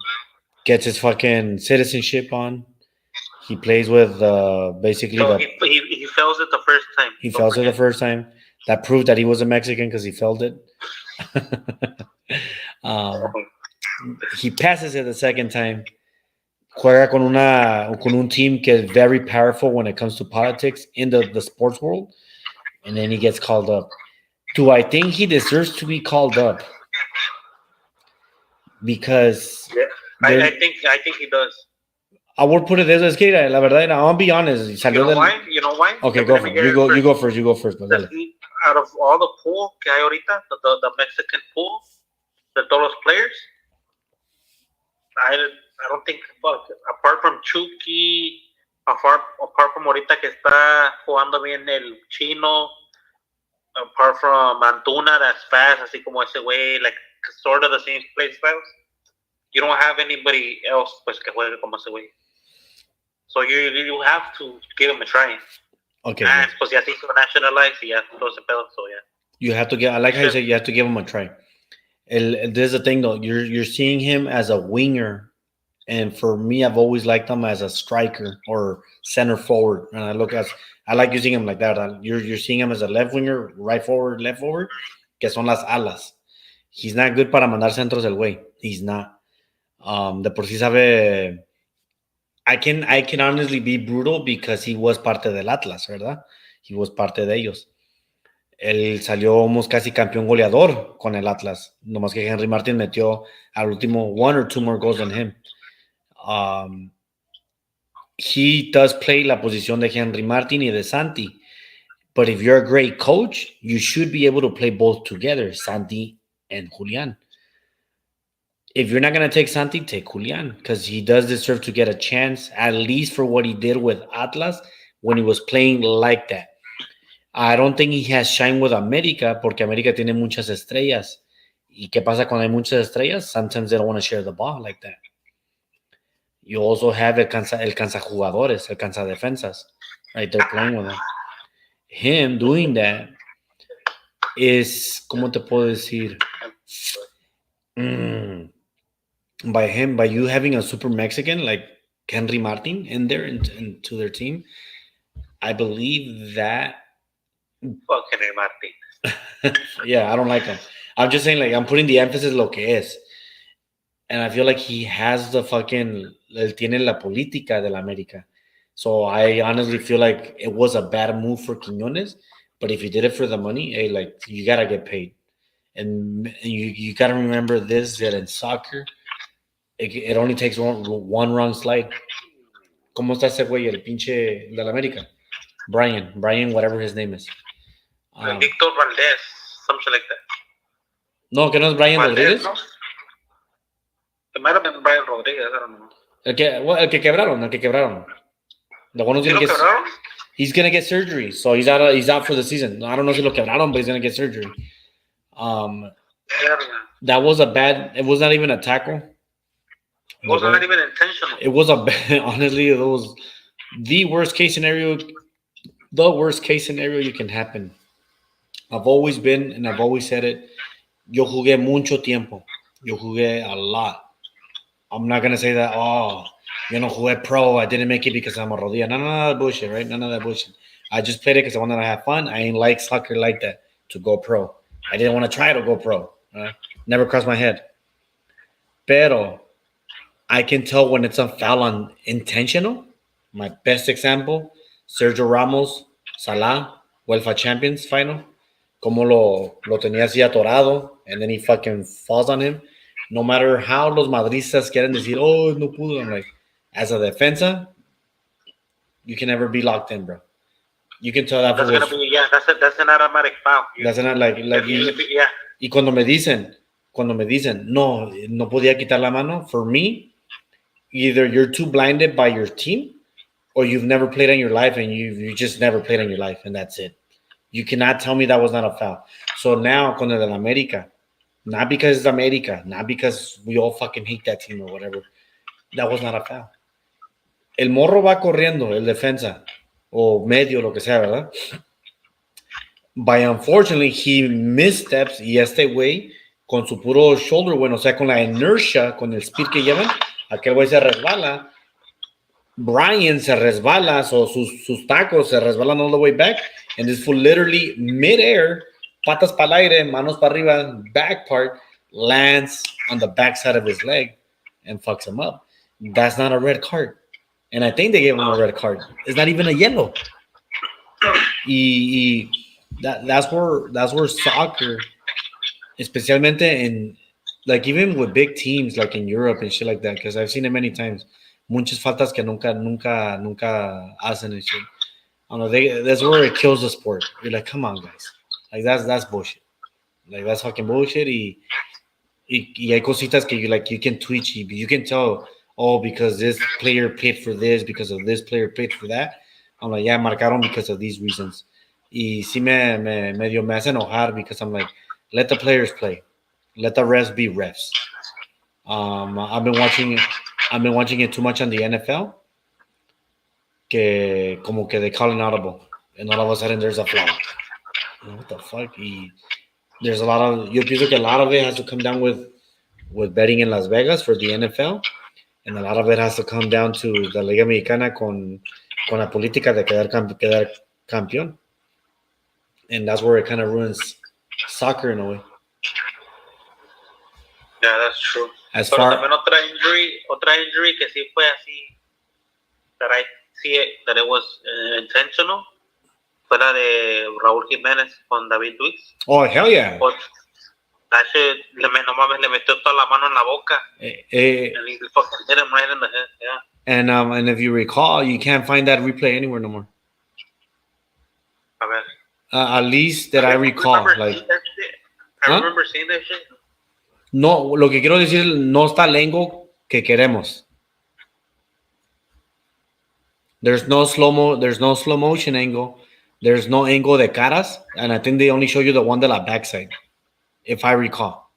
gets his fucking citizenship on. He plays with basically. So he fails it the first time. He fails it the first time. That proved that he was a Mexican because he failed it. He passes it the second time. Juega con un team que is very powerful when it comes to politics in the sports world. And then he gets called up. Do I think he deserves to be called up? Because yeah, I think he does. I would put it this way, es que la verdad, I'll be honest. You know why? Okay, go for it. You go first. Out of all the pool que hay ahorita, the Mexican pool, todos los players, I don't think, apart from Chucky, apart from ahorita que está jugando bien el chino, apart from Antuna, that's fast, así como ese güey, like sort of the same play styles. you don't have anybody else pues que juegue como ese güey. So you have to give him a try. Okay. And pues ya se hizo nationalize y ya todo ese pedo, so yeah. You have to I like how you say you have to give him a try. There's the thing though, you're seeing him as a winger, and for me, I've always liked him as a striker or center forward. And I like using him like that. You're seeing him as a left winger, right forward, left forward, que son las alas. He's not good para mandar centros el güey. He's not. De por sí sabe. I can honestly be brutal because he was parte del Atlas, ¿verdad? He was parte de ellos. Él salió casi campeón goleador con el Atlas. Nomás que Henry Martin metió al último 1 or 2 more goals than him. He does play la posición de Henry Martin y de Santi. But if you're a great coach, you should be able to play both together, Santi and Julian. If you're not going to take Santi, take Julian, because he does deserve to get a chance, at least for what he did with Atlas when he was playing like that. I don't think he has shined with América, porque América tiene muchas estrellas. ¿Y qué pasa cuando hay muchas estrellas? Sometimes they don't want to share the ball like that. You also have el cansa jugadores, el cansa defensas, right? They're playing with him. Him doing that is, ¿cómo te puedo decir? By you having a super Mexican like Henry Martin in there into their team, I believe that. Fuck Henry Martin. Yeah, I don't like him. I'm just saying, like, I'm putting the emphasis lo que es. And I feel like he has the fucking, él tiene la política de la América. So I honestly feel like it was a bad move for Quiñones. But if you did it for the money, hey, like, you got to get paid. And you got to remember this, that in soccer, it only takes one wrong slide. ¿Cómo está ese güey, el pinche de la América? Brian, whatever his name is. Victor Valdez, something like that. No, que no es Brian Valdez, Rodríguez. ¿no? It might have been Brian Rodriguez, I don't know. El que quebraron. The one who's gonna he's gonna get surgery, so he's out for the season. I don't know si lo quebraron, but he's gonna get surgery. That was it was not even a tackle. It was not even intentional. It was honestly, it was the worst case scenario you can happen. I've always been, and I've always said it, yo jugué mucho tiempo. Yo jugué a lot. I'm not going to say that, yo no jugué pro, I didn't make it because I'm a rodilla. None of that bullshit, right? None of that bullshit. I just played it because I wanted to have fun. I ain't like soccer like that to go pro. I didn't want to try to go pro. Right? Never crossed my head. Pero I can tell when it's a foul on intentional. My best example, Sergio Ramos, Salah, UEFA Champions final. Como lo tenía así atorado, and then he fucking falls on him. No matter how los madristas quieren decir, no pudo. I'm like, as a defensa, you can never be locked in, bro. You can tell that. That's gonna be, that's an automatic foul. That's not like yeah. Y cuando me dicen, no podía quitar la mano, for me, either you're too blinded by your team, or you've never played in your life, and you just never played in your life, and that's it. You cannot tell me that was not a foul. So now, con el de la América, not because it's América, not because we all fucking hate that team or whatever, that was not a foul. El morro va corriendo, el defensa, o medio, lo que sea, ¿verdad? By unfortunately, he missteps, y este güey, con su puro shoulder, bueno, o sea, con la inertia, con el speed que llevan, aquel güey se resbala. Brian se resbala, so sus tacos se resbalan all the way back, and this fool literally midair, patas para el aire, manos para arriba, back part, lands on the backside of his leg and fucks him up. That's not a red card. And I think they gave him a red card. It's not even a yellow. That's where soccer, especialmente in, like, even with big teams like in Europe and shit like that, because I've seen it many times. Muchas faltas que nunca hacen and shit. I don't know, that's where it kills the sport. You're like, come on, guys. Like, that's bullshit. Like, that's fucking bullshit. Y hay cositas que you can twitch. You can tell, because this player paid for this, because of this player paid for that. I'm like, yeah, marcaron because of these reasons. Y sí medio me hace enojar because I'm like, let the players play. Let the refs be refs. I've been watching it too much on the NFL. Que como que they call an audible, and all of a sudden there's a flag. What the fuck? There's a lot of. Yo pienso que a lot of it has to come down with betting in Las Vegas for the NFL, and a lot of it has to come down to the Liga Mexicana con la política de quedar campeón, and that's where it kind of ruins soccer in a way. Yeah, that's true. Pero también otra injury que sí fue así, that I see it, that it was intentional, fue la de Raúl Jiménez con David Luiz. Oh, hell yeah. But that shit, no mames, le metió toda la mano en la boca. And he fucking hit him right in the head, yeah. And if you recall, you can't find that replay anywhere no more. A ver. At least that I recall. I remember seeing that shit. No, lo que quiero decir, no está el angle que queremos. There's no slow motion angle. There's no angle de caras, and I think they only show you the one de la backside, if I recall.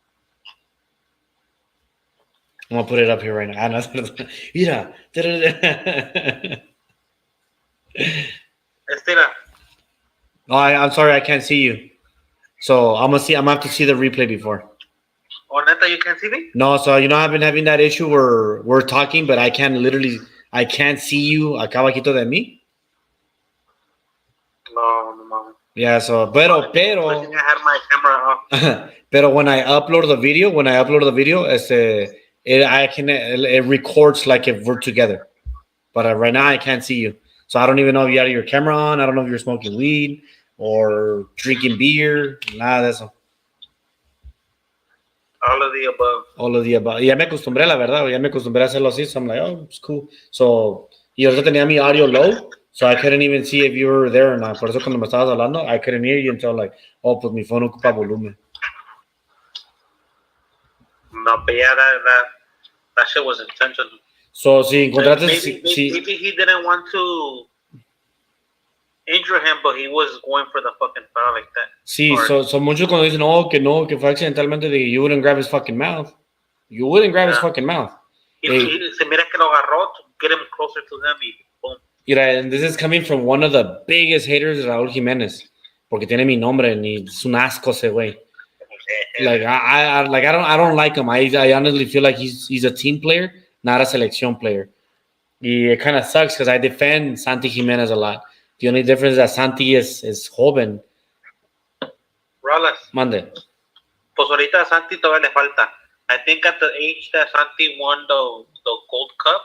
I'm gonna put it up here right now. Mira. No, I'm sorry, I can't see you. So I'm gonna have to see the replay before. Oh, neta, you can't see me? No, so I've been having that issue where we're talking, but I can't see you acá abajito de mí. No. Yeah, so pero I had my camera off. Pero when I upload the video, it records like if we're together. But right now I can't see you. So I don't even know if you had your camera on. I don't know if you're smoking weed or drinking beer. Nada de eso. All of the above. Ya me acostumbré, la verdad. Ya me acostumbré a hacerlo así. So I'm like, oh, it's cool. So, y ahorita tenía mi audio low, so I couldn't even see if you were there or not. Por eso cuando me estabas hablando, I couldn't hear you until like, oh, pues mi phone ocupa volumen. No, but yeah, that shit was intentional. So, si encontraste... Maybe he didn't want to injure him, but he was going for the fucking foul like that. Sí, so muchos cuando dicen, que fue accidentalmente, you wouldn't grab his fucking mouth. You wouldn't grab his fucking mouth. Se mira que lo agarró to get him closer to him y boom. And this is coming from one of the biggest haters de Raúl Jiménez, porque tiene mi nombre y es un asco ese güey. Like I don't like him. I honestly feel like he's a team player, not a selección player. Y it kind of sucks because I defend Santi Jiménez a lot. The only difference is that Santi is joven. Rolas. Mande. Pues ahorita a Santi todavía le falta. I think at the age that Santi won the Gold Cup,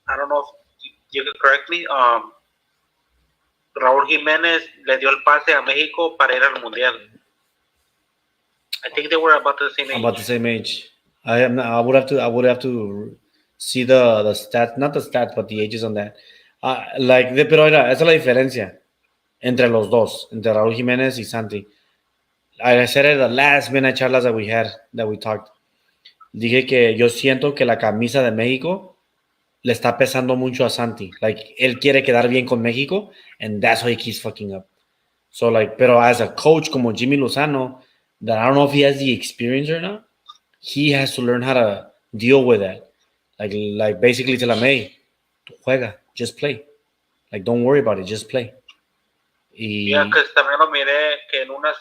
I don't know if you can correct me, Raúl Jiménez le dio el pase a México para ir al Mundial. I think they were about the same age. About the same age. I would have to see the stats, not the stats, but the ages on that. Pero esa es la diferencia entre los dos, entre Raúl Jiménez y Santi. I said it the last MidNite Charlas that we talked. Dije que yo siento que la camisa de México le está pesando mucho a Santi. Like, él quiere quedar bien con México, and that's why he keeps fucking up. So, pero as a coach como Jimmy Lozano, that I don't know if he has the experience or not, he has to learn how to deal with that. Like basically tell him, hey, juega, just play. Like, don't worry about it, just play. Yeah, because también lo miré que en unas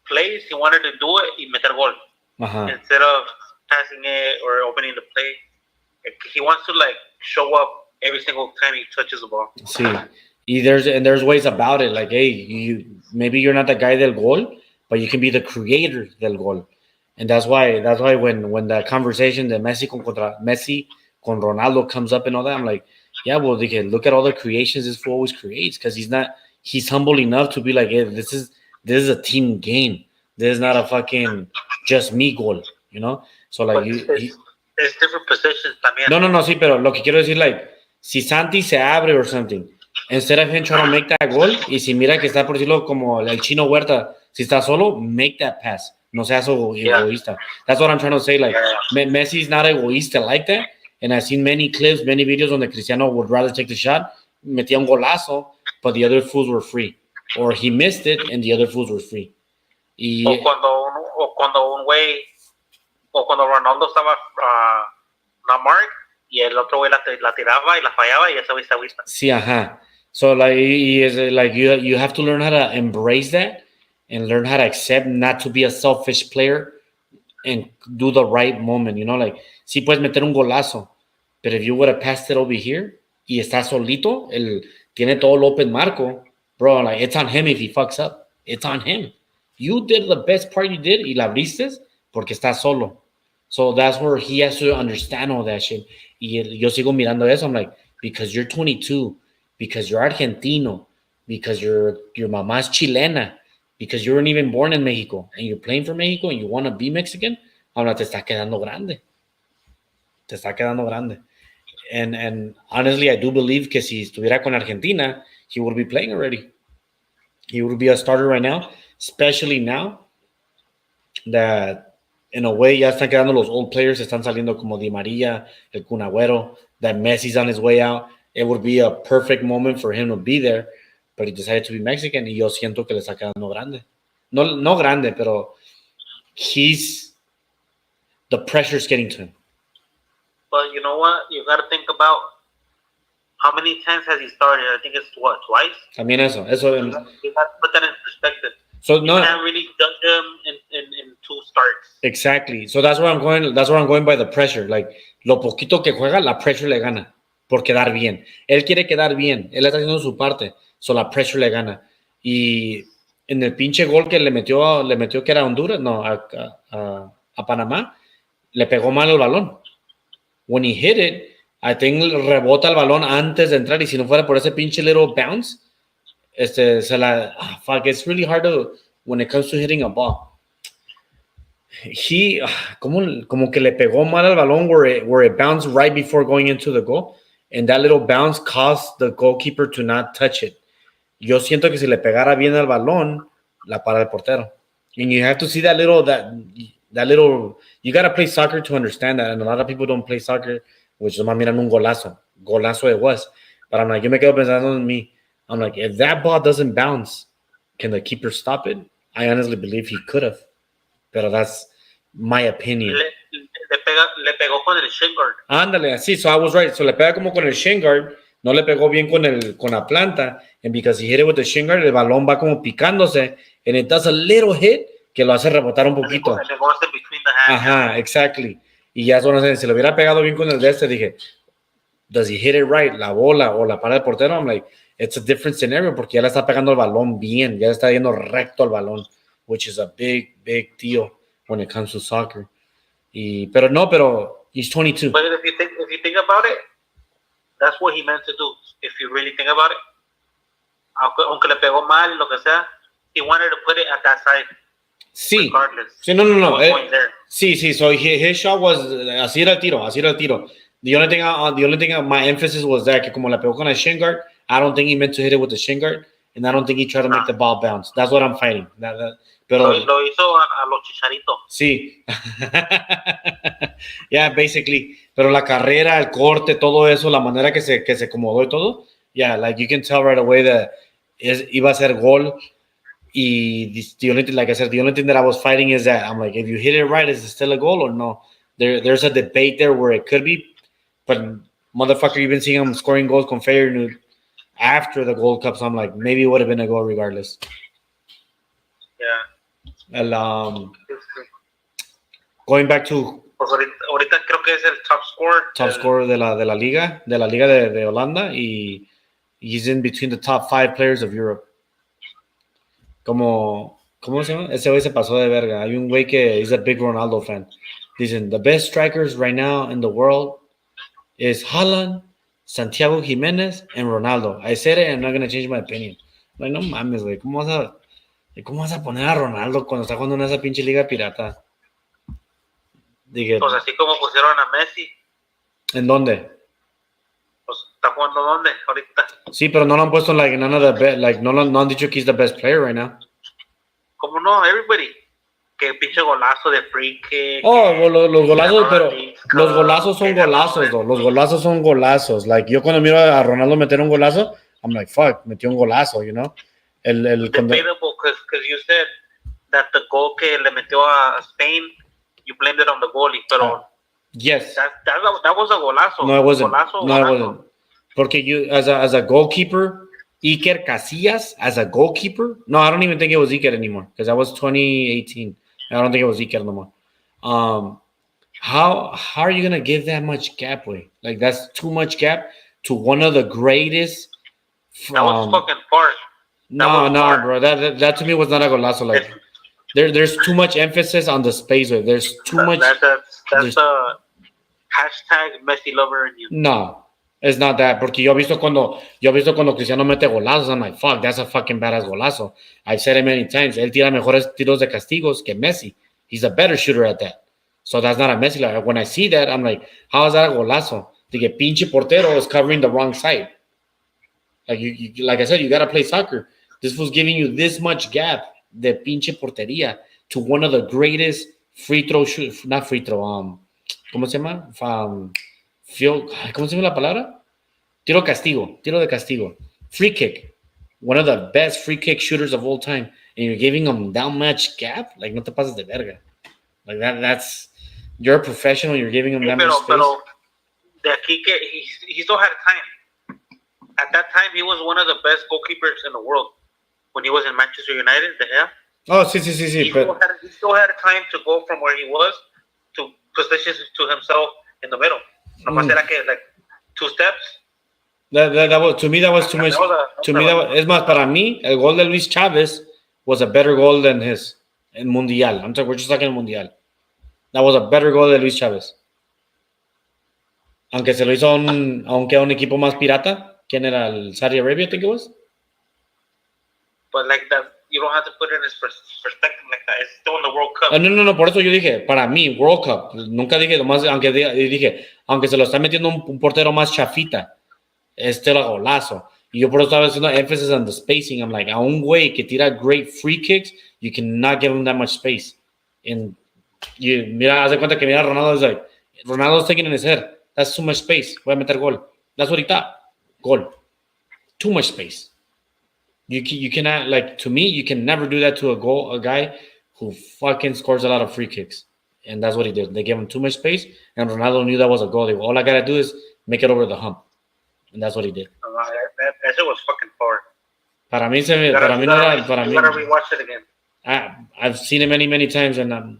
plays he wanted to do it y meter gol. Instead of passing it or opening the play. He wants to show up every single time he touches the ball. Sí. Y there's ways about it. Like, hey, maybe you're not the guy del gol, but you can be the creator del gol. And that's why when the conversation de Messi con Ronaldo comes up and all that, I'm like, yeah, well, look at all the creations this fool always creates, because he's humble enough to be like, hey, this is a team game. This is not a fucking just me goal, you know? So there's different positions también. No, sí, pero lo que quiero decir, si Santi se abre or something, instead of him trying to make that goal, y si mira que está, por decirlo, como el Chino Huerta, si está solo, make that pass. No seas egoísta. That's what I'm trying to say. Messi's not egoísta like that. And I've seen many clips, many videos donde Cristiano would rather take the shot, metía un golazo, but the other fools were free. Or he missed it and the other fools were free. O cuando un güey o cuando Ronaldo estaba not marked y el otro güey la tiraba y la fallaba y ese güey se agüita. Sí, ajá. So like, like you have to learn how to embrace that and learn how to accept not to be a selfish player and do the right moment, you know, like sí puedes meter un golazo, but if you would have passed it over here y está solito, tiene todo el open marco, bro, like it's on him if he fucks up. It's on him. You did the best part you did y la abriste porque está solo. So that's where he has to understand all that shit. Y yo sigo mirando eso. I'm like, because you're 22, because you're Argentino, because your mamás chilena, because you weren't even born in Mexico and you're playing for Mexico and you want to be Mexican, ahora te está quedando grande. Te está quedando grande. And honestly, I do believe que si estuviera con Argentina, he would be playing already. He would be a starter right now, especially now that in a way ya están quedando los old players, están saliendo como Di María, el Kun Agüero, that Messi's on his way out. It would be a perfect moment for him to be there, but he decided to be Mexican y yo siento que le está quedando grande. No grande, pero the pressure's getting to him. But you know what? You got to think about how many times has he started? I think it's what, twice? También eso. You got to put that in perspective. So you can't really judge him in 2 starts. Exactly. So that's where I'm going. That's where I'm going by the pressure. Like lo poquito que juega, la pressure le gana por quedar bien. Él quiere quedar bien. Él está haciendo su parte. So la pressure le gana. Y en el pinche gol que le metió que era Honduras, no, a Panamá, le pegó mal el balón. When he hit it, I think rebota el balón antes de entrar y si no fuera por ese pinche little bounce, fuck, it's really hard when it comes to hitting a ball. Como que le pegó mal al balón where it bounced right before going into the goal, and that little bounce caused the goalkeeper to not touch it. Yo siento que si le pegara bien al balón, la para el portero. And you have to see that little, you got to play soccer to understand that, and a lot of people don't play soccer, which nomás miran un golazo it was. But I'm like, yo me quedo pensando en mí. I'm like, if that ball doesn't bounce, can the keeper stop it? I honestly believe he could have. Pero that's my opinion. Le pegó con el shin guard. Ándale, así. So I was right. So le pega como con el shin guard. No le pegó bien con la planta. And because he hit it with the shin guard, el balón va como picándose. And it does a little hit que lo hace rebotar un poquito. Ajá, exactly. Y ya si lo hubiera pegado bien con el de dije, does he hit it right? La bola o la para el portero. I'm like, it's a different scenario porque ya le está pegando el balón bien. Ya le está yendo recto al balón, which is a big, big deal when it comes to soccer. Pero he's 22. But if you think about it, that's what he meant to do. If you really think about it, aunque le pegó mal, lo que sea, he wanted to put it at that side. Sí. Regardless. Sí, no. Sí. So his shot was así era el tiro. The only thing my emphasis was that que como la pegó con el shin guard, I don't think he meant to hit it with the shin guard, and I don't think he tried to make the ball bounce. That's what I'm fighting. Pero lo hizo a los Chicharito. Sí. Yeah, basically. Pero la carrera, el corte, todo eso, la manera que se acomodó y todo, yeah, like you can tell right away that iba a ser gol. Y the only thing that I was fighting is that I'm like, if you hit it right, is it still a goal or no? There's a debate there where it could be, but motherfucker, you've been seeing him scoring goals con Feyenoord after the Gold Cup, so I'm like, maybe it would have been a goal regardless. Yeah. Going back to pues ahorita creo que es el top scorer de la liga de Holanda, y he's in between the top 5 players of Europe. ¿Cómo se llama? Ese güey se pasó de verga. Hay un güey que is a big Ronaldo fan. Dicen, the best strikers right now in the world is Haaland, Santiago Jiménez, and Ronaldo. I said it and I'm not going to change my opinion. Like, no mames, güey. ¿Cómo vas a poner a Ronaldo cuando está jugando en esa pinche liga pirata? Dije, pues así como pusieron a Messi. ¿En dónde? Pues está jugando ¿dónde? Ahorita. Sí, pero no lo han puesto no han dicho que he's the best player right now. ¿Cómo no? Everybody. Que pinche golazo de free kick. Oh, los golazos, pero los golazos son golazos, though. Los golazos son golazos. Like, yo cuando miro a Ronaldo meter un golazo, I'm like, fuck, metió un golazo, you know? Debatable, because you said that the goal que le metió a Spain you blamed it on the goalie, pero yes. that was a golazo. No, it wasn't. Golazo, No, it wasn't. Porque you, as a goalkeeper, Iker Casillas, as a goalkeeper, no, I don't even think it was Iker anymore because that was 2018. I don't think it was Iker no more. How are you gonna give that much gap away? Like that's too much gap to one of the greatest. That was fucking far. No, bro. That to me was not a golazo. Like there's too much emphasis on the space. Wave. There's too much. That's the hashtag Messi lover in you. No, it's not that. Porque yo he visto cuando Cristiano mete golazos, I'm like, fuck, that's a fucking badass golazo. I've said it many times. Él tira mejores tiros de castigos que Messi. He's a better shooter at that. So that's not a Messi. Like, when I see that, I'm like, how is that a golazo? The pinche portero is covering the wrong side. Like you like I said, you gotta play soccer. This was giving you this much gap, the pinche portería, to one of the greatest free throw shoot, not free throw, ¿cómo se llama? ¿Cómo se llama la palabra? Tiro de castigo. Free kick. One of the best free kick shooters of all time. And you're giving them that much gap? Like, no te pases de verga. Like, that's... You're a professional, you're giving them that much space. Pero de aquí que he still had time. At that time, he was one of the best goalkeepers in the world. When he was in Manchester United, De Gea. Oh, sí. He still had time to go from where he was to position to himself in the middle. Nomás era que, like, 2 steps. That was, to me, that was too much. Es más, para mí, el gol de Luis Chávez was a better goal than his in Mundial. We're just talking Mundial. That was a better goal de Luis Chávez. Aunque se lo hizo a un equipo más pirata. ¿Quién era? El Saudi Arabia, I think it was. But like that, you don't have to put it in his perspective like that. It's still in the World Cup. No, por eso yo dije, para mí, World Cup. Nunca dije, nomás, aunque se lo está metiendo un portero más chafita, este era golazo. Y yo por eso estaba haciendo emphasis on the spacing. I'm like, a un güey que tira great free kicks, you cannot give him that much space. And mira, haz de cuenta que mira, Ronaldo's taking in his head. That's too much space. Voy a meter gol. That's what he thought. Goal. Too much space. You cannot, like, to me, you can never do that to a guy who fucking scores a lot of free kicks. And that's what he did. They gave him too much space, and Ronaldo knew that was a goal. All I gotta do is make it over the hump. And that's what he did. That shit was fucking far. Para mí no era. Para mí. You gotta rewatch it again. I've seen it many, many times, and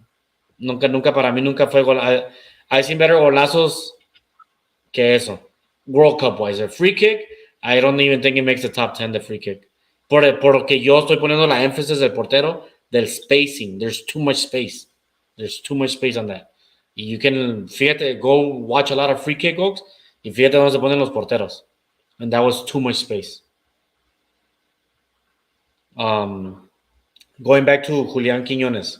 nunca para mí nunca fue gol. I've seen better golazos que eso. World Cup wise, a free kick, I don't even think it makes the top 10, the free kick. Porque yo estoy poniendo la énfasis del portero del spacing. There's too much space. There's too much space on that. You can, fíjate, go watch a lot of free kick goals y fíjate dónde se ponen los porteros. And that was too much space. Going back to Julián Quiñones,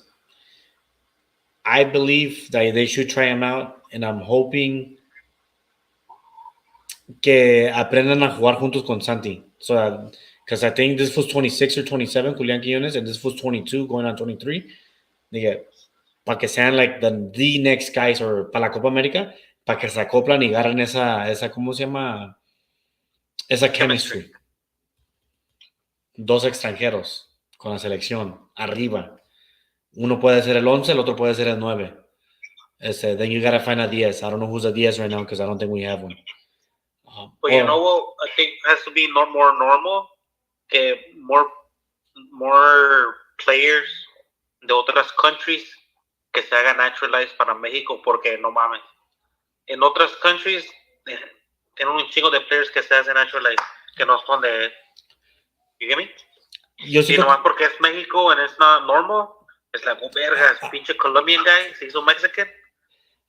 I believe that they should try him out, and I'm hoping que aprendan a jugar juntos con Santi. So, because I think this was 26 or 27, Julián Quiñones, and this was 22, going on 23. Para que sean like the next guys, or para la Copa América, para que se acoplan y agarren esa ¿cómo se llama? Esa chemistry. 2 extranjeros con la selección, arriba. Uno puede ser el 11, el otro puede ser el 9. Then you gotta find a 10. I don't know who's a 10 right now, because I don't think we have one. But you know what I think has to be more normal, more players de otras countries que se hagan naturalized para México, porque no mames. En otras countries tienen un chingo de players que se hacen naturalized, que no son de... You get me? Y nomás porque es México and it's not normal, it's like, oh, verga, es pinche Colombian guy, se hizo Mexican.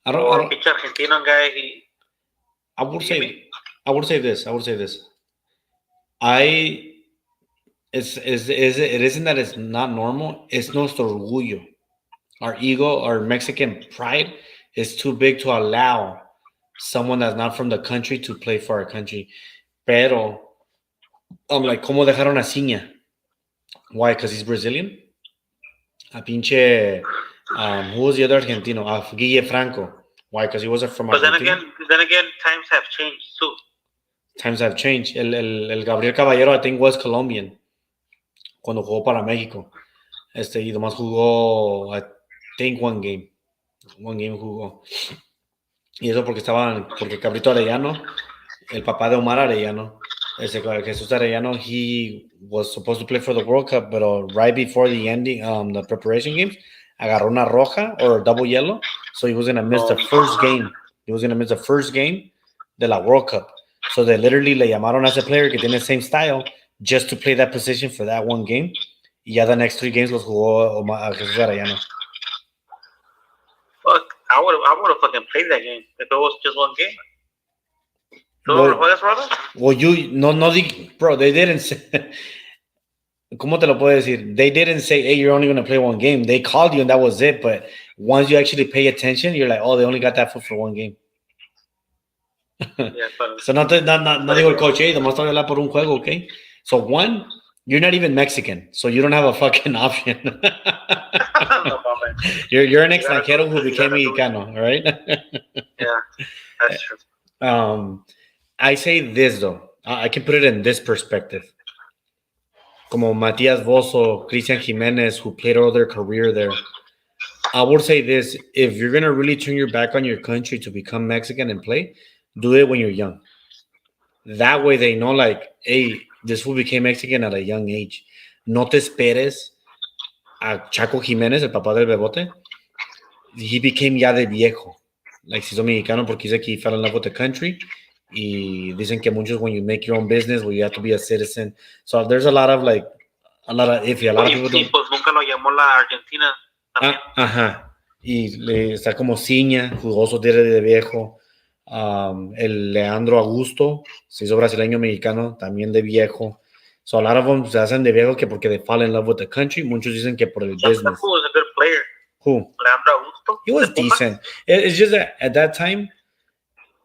Or pinche Argentinian guy, I would say this. It isn't that it's not normal. It's nuestro orgullo. Our ego, our Mexican pride is too big to allow someone that's not from the country to play for our country. Pero, I'm like, ¿cómo dejaron a Ciña? Why? Because he's Brazilian? A pinche, who was the other Argentino? Guille Franco. Why? Because he wasn't from Argentina. But then again, times have changed too. Times have changed. El Gabriel Caballero, I think, was Colombian cuando jugó para México. Y nomás jugó, I think, one game. One game jugó. Y eso porque Cabrito Arellano, el papá de Omar Arellano, ese Jesús Arellano, he was supposed to play for the World Cup, but right before the ending, the preparation games, agarró una roja or a double yellow, so he was gonna miss the first game. He was gonna miss the first game de la World Cup. So they literally le llamaron a ese player que tiene the same style just to play that position for that one game. Y ya the next 3 games los jugó a Jesús Arellano. Fuck, I would have fucking played that game if it was just one game. Well, bro, they didn't say, ¿cómo te lo puedo decir? They didn't say, hey, you're only going to play one game. They called you and that was it. But once you actually pay attention, you're like, oh, they only got that for one game. Yeah, so no digo el coach, hey, nomás te voy a hablar por un juego, okay? So one, you're not even Mexican, so you don't have a fucking option. No, you're an extranjero who became mexicano, all right? Yeah, that's true. I say this though, I can put it in this perspective. Como Matias Bozo, Cristian Jimenez, who played all their career there. I would say this: if you're gonna really turn your back on your country to become Mexican and play, do it when you're young. That way they know, like, hey, this fool became Mexican at a young age. No te esperes a Chaco Jiménez, el papá del Bebote. He became ya de viejo. Like, se hizo mexicano porque dice que he fell in love with the country. Y dicen que muchos, when you make your own business, well, you have to be a citizen. So there's a lot of iffy. A lot of people don't... pues nunca lo llamó la Argentina. Ajá. Y está como Ciña, jugoso de viejo. El Leandro Augusto se hizo brasileño mexicano también de viejo. So a lot of them se hacen de viejo que porque they fall in love with the country. Muchos dicen que por el business. Who was a good player? Who? Leandro Augusto. He was decent. It's just that at that time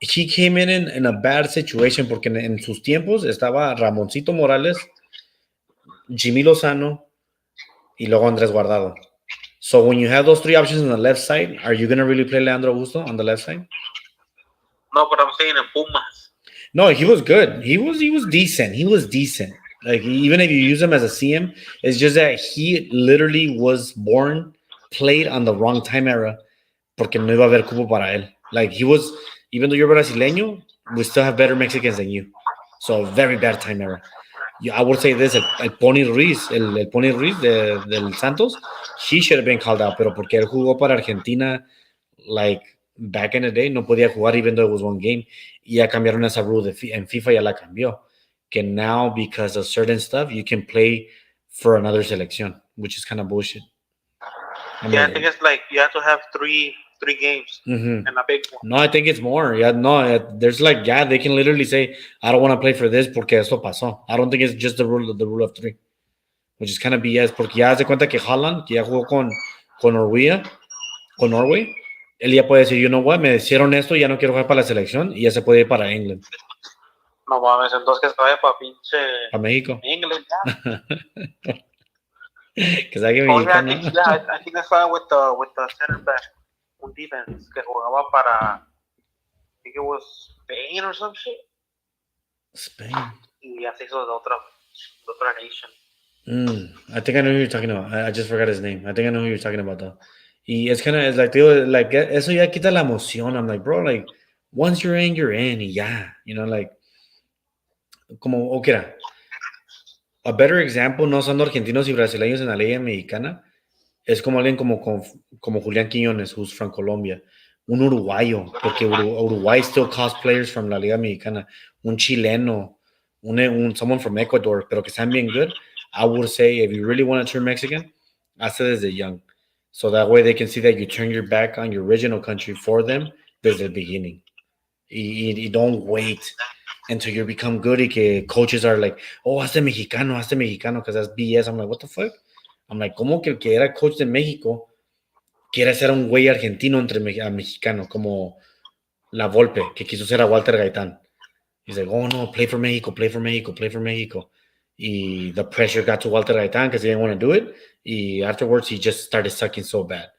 he came in a bad situation porque en sus tiempos estaba Ramoncito Morales, Jimmy Lozano y luego Andrés Guardado. So when you have those three options on the left side, are you going to really play Leandro Augusto on the left side? No, but I'm saying in Pumas. No, he was good. He was decent. He was decent. Like, even if you use him as a CM, it's just that he literally was played on the wrong time era porque no iba a haber cupo para él. Like, he was, even though you're brasileño, we still have better Mexicans than you. So, very bad time era. I would say this, el Pony Ruiz, el Pony Ruiz del Santos, he should have been called out, pero porque él jugó para Argentina, like, back in the day, no podía jugar even though it was one game. Y ya cambiaron esa rule en FIFA, ya la cambió. Que now, because of certain stuff, you can play for another selección, which is kind of bullshit. I think it's like you have to have three games and a big one. No, I think it's more. Yeah, no, there's like, they can literally say, I don't want to play for this porque eso pasó. I don't think it's just the rule of 3, which is kind of BS porque ya se cuenta que Haaland, que ya jugó con Norway, él ya puede decir, you know what, me hicieron esto, ya no quiero jugar para la selección y ya se puede ir para England. No mames, entonces que se vaya para pinche... Para México. England, ya. Que sabe mexicano. I think I saw with the center back, un defense que jugaba para, I think it was Spain or some shit. Spain. Y ya se hizo de otra nation. I think I know who you're talking about. I just forgot his name. I think I know who you're talking about though. Y es kind of, it's like eso ya quita la emoción. I'm like, bro, like, once you're in, y ya. You know, like, como, okay, a better example, no son argentinos y brasileños en la liga mexicana, es como alguien como Julián Quiñones, who's from Colombia, un uruguayo, porque Uruguay still calls players from la liga mexicana, un chileno, someone from Ecuador, pero que están bien good. I would say, if you really want to turn Mexican, hazte desde young. So that way they can see that you turn your back on your original country for them desde el beginning. You don't wait until you become good y que coaches are like, oh, hazte mexicano, because that's BS. I'm like, what the fuck? I'm like, ¿cómo que el que era coach de México quiere ser un güey argentino entre mexicano? Como La Volpe, que quiso ser a Walter Gaitán. He's like, oh, no, play for Mexico. Y the pressure got to Walter Gaitán because he didn't want to do it. Y afterwards, he just started sucking so bad.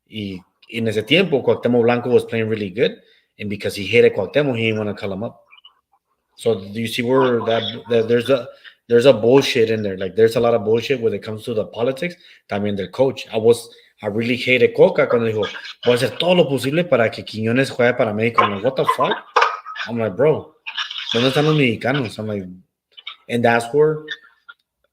Y en ese tiempo, Cuauhtémoc Blanco was playing really good. And because he hated Cuauhtémoc, he didn't want to call him up. So do you see where that there's a bullshit in there? Like, there's a lot of bullshit when it comes to the politics. También del coach. I I really hated Coca cuando dijo, voy a hacer todo lo posible para que Quiñones juegue para México. I'm like, what the fuck? I'm like, bro, ¿dónde están los mexicanos? I'm like, and that's where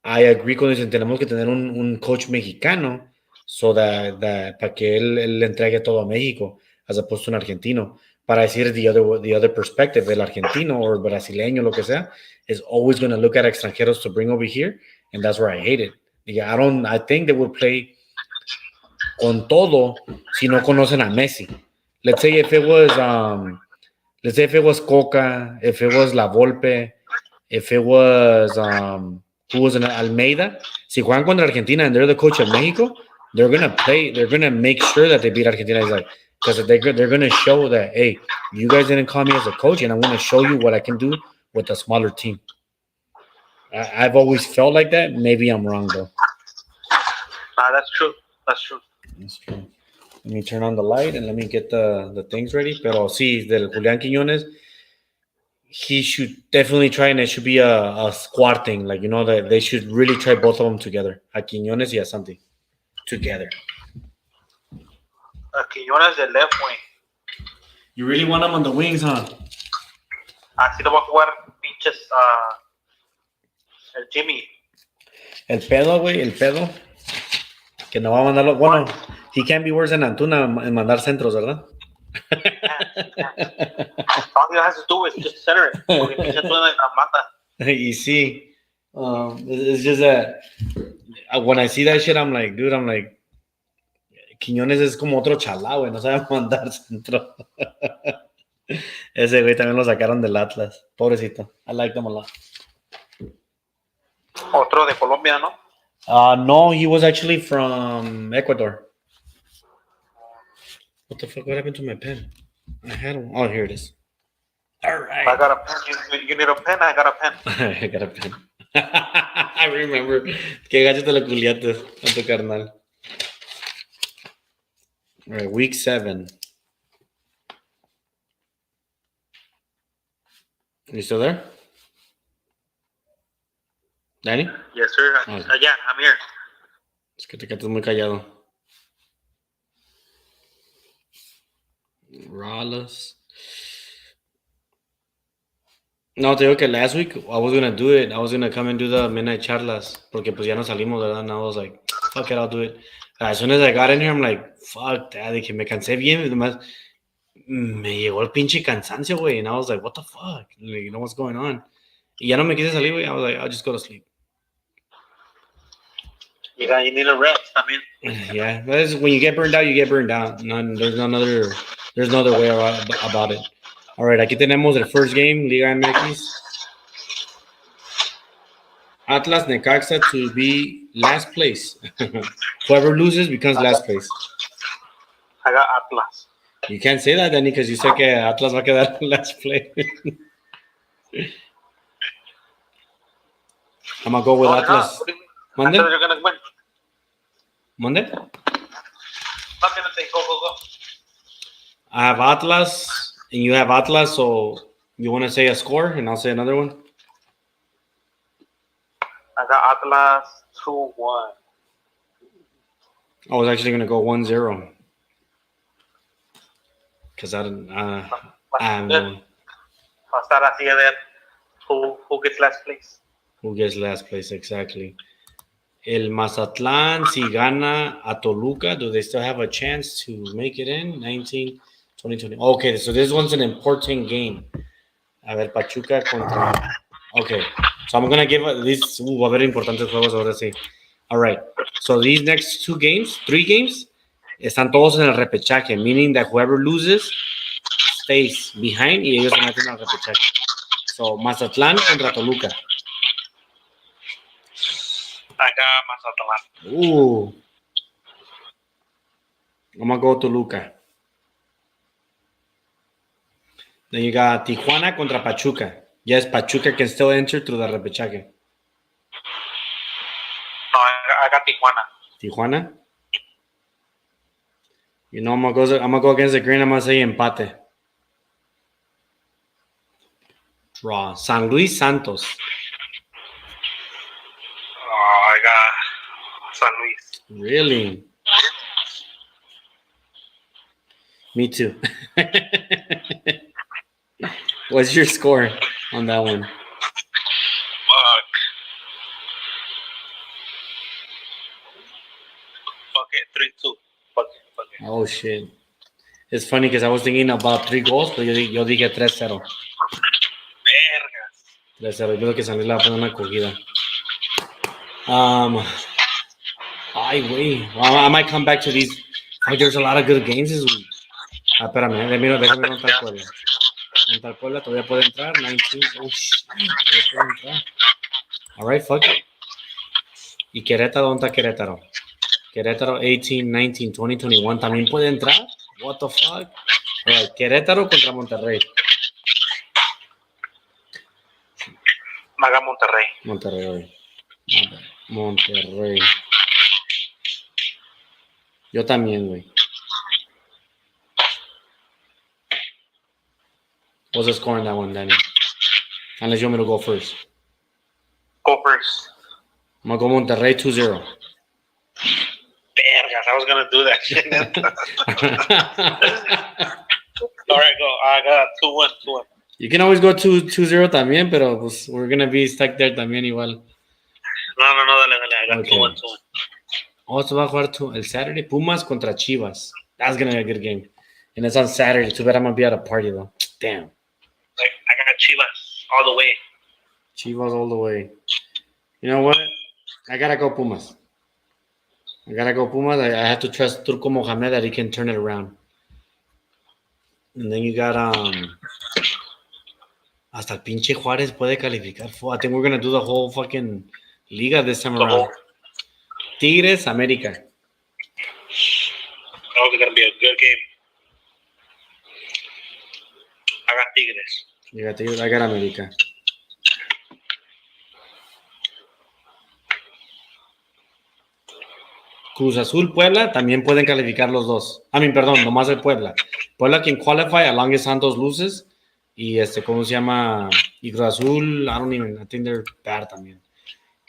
I agree con eso. Tenemos que tener un coach mexicano so that para que él le entregue todo a México, as opposed to un argentino. Para decir the other perspective, el argentino o brasileño, lo que sea, is always going to look at extranjeros to bring over here, and that's where I hate it. I think they would play con todo si no conocen a Messi. Let's say if it was Coca, if it was La Volpe, if it was who was in Almeida, si juegan contra Argentina and they're the coach of Mexico, they're gonna make sure that they beat Argentina. He's like, because they're gonna show that, hey, you guys didn't call me as a coach, and I'm gonna show you what I can do with a smaller team. I've always felt like that. Maybe I'm wrong though. That's true. That's true. That's true. Let me turn on the light and let me get the things ready. Pero sí, del Julián Quiñones, he should definitely try, and it should be a squad thing. Like, that they should really try both of them together. A Quiñones y a Santi. Together. A Quiñones the left wing. You really want them on the wings, huh? Así lo va a jugar pinches el Jimmy. El pedo, güey, el pedo. Que no va a mandarlo. Bueno, he can't be worse than Antuna en mandar centros, ¿verdad? All he has to do is just center it. Porque pinche Antuna la mata. Y sí. It's just that when I see that shit, I'm like, Quiñones es como otro chalá, güey, no sabe mandar centro. Ese güey también lo sacaron del Atlas. Pobrecito. I like them a lot. Otro de Colombia, ¿no? No, he was actually from Ecuador. What the fuck? What happened to my pen? I had one. Oh, here it is. All right. I got a pen. You need a pen? I got a pen. I got a pen. I remember. Que gacho te lo culiaste a tu carnal. All right, week 7. You still there? Danny? Yes, sir. Yeah, I'm here. Es que te quedas muy callado. Charlas. No, te digo que last week I was going to do it. I was going to come and do the MidNite Charlas. Porque pues ya no salimos, ¿verdad? And I was like, fuck it, I'll do it. As soon as I got in here, I'm like, fuck that. Dije, me cansé bien. Además, me llegó el pinche cansancio, güey. And I was like, what the fuck? Like, what's going on? Y ya no me quise salir, güey. I was like, I'll just go to sleep. You need a rest, I mean. Yeah, when you get burned out, you get burned out. There's no other way about it. All right, aquí tenemos el first game, Liga MX. Atlas Necaxa to be last place. Whoever loses becomes last place. I got Atlas. You can't say that, Danny, because you said que Atlas va a quedar last place. I'm going to go with Atlas. Monday? I thought you're going to win. Monday? Not going to say go. I have Atlas, and you have Atlas, so you want to say a score, and I'll say another one? I got Atlas 2-1. I was actually going to go 1-0. Because I don't know. I'll start asking then who gets last place. Who gets last place, exactly. El Mazatlán, si gana a Toluca, do they still have a chance to make it in? 2020. Okay, so this one's an important game. A ver, Pachuca contra... Okay, so I'm going to give these... va a haber importantes juegos ahora sí. All right, so these next 3 games, están todos en el repechaje, meaning that whoever loses stays behind y ellos van a tener el repechaje. So, Mazatlán contra Toluca. I got Mazatlán. Ooh. I'm going to go Toluca. Then you got Tijuana contra Pachuca. Yes, Pachuca can still enter through the repechaje. No, I got Tijuana. Tijuana? You know, I'm gonna go against the grain. I'm going to say empate. Draw. San Luis Santos. I got San Luis. Really? Me too. What's your score on that one? Fuck. Fuck it. 3-2. Fuck it. Oh, shit. It's funny because I was thinking about 3 goals, pero yo dije 3-0. Vergas. 3-0. Yo creo que San Luis le va a poner una cogida. Ay, güey. Well, I might come back to these. Fuck, there's a lot of good games this week. Espérame, déjame ver tal Puebla. En tal Puebla todavía puede entrar. 19. Oh, shit. Todavía puede entrar. All right, fuck it. ¿Y Querétaro? ¿Dónde está Querétaro? Querétaro 18, 19, 20, 21. ¿También puede entrar? What the fuck? All right, Querétaro contra Monterrey. Maga Monterrey. Monterrey. Monterrey. Yo también, güey. What's the score on that one, Danny? Unless you want me to go first. Go first. I'm going to go Monterrey 2-0. Vergas, I was going to do that shit. All right, go. I got 2-1. You can always go 2-0 también, pero pues, we're going to be stuck there también igual. No, dale. I got 2-1. Oh, se va a jugar el Saturday. Pumas contra Chivas. That's going to be a good game. And it's on Saturday. Too bad I'm going to be at a party, though. Damn. I got Chivas all the way. Chivas all the way. You know what? I got to go Pumas. I have to trust Turco Mohamed that he can turn it around. And then you got hasta el pinche Juárez puede calificar. I think we're gonna do the whole fucking liga this time around. Tigres, América. Oh, it's gonna be a good game. I got Tigres. You got Tigres. I got América. Cruz Azul, Puebla, también pueden calificar los dos. Perdón, nomás el Puebla. Puebla can qualify as long as Santos loses. Y ¿cómo se llama? Y Cruz Azul, I think they're bad también.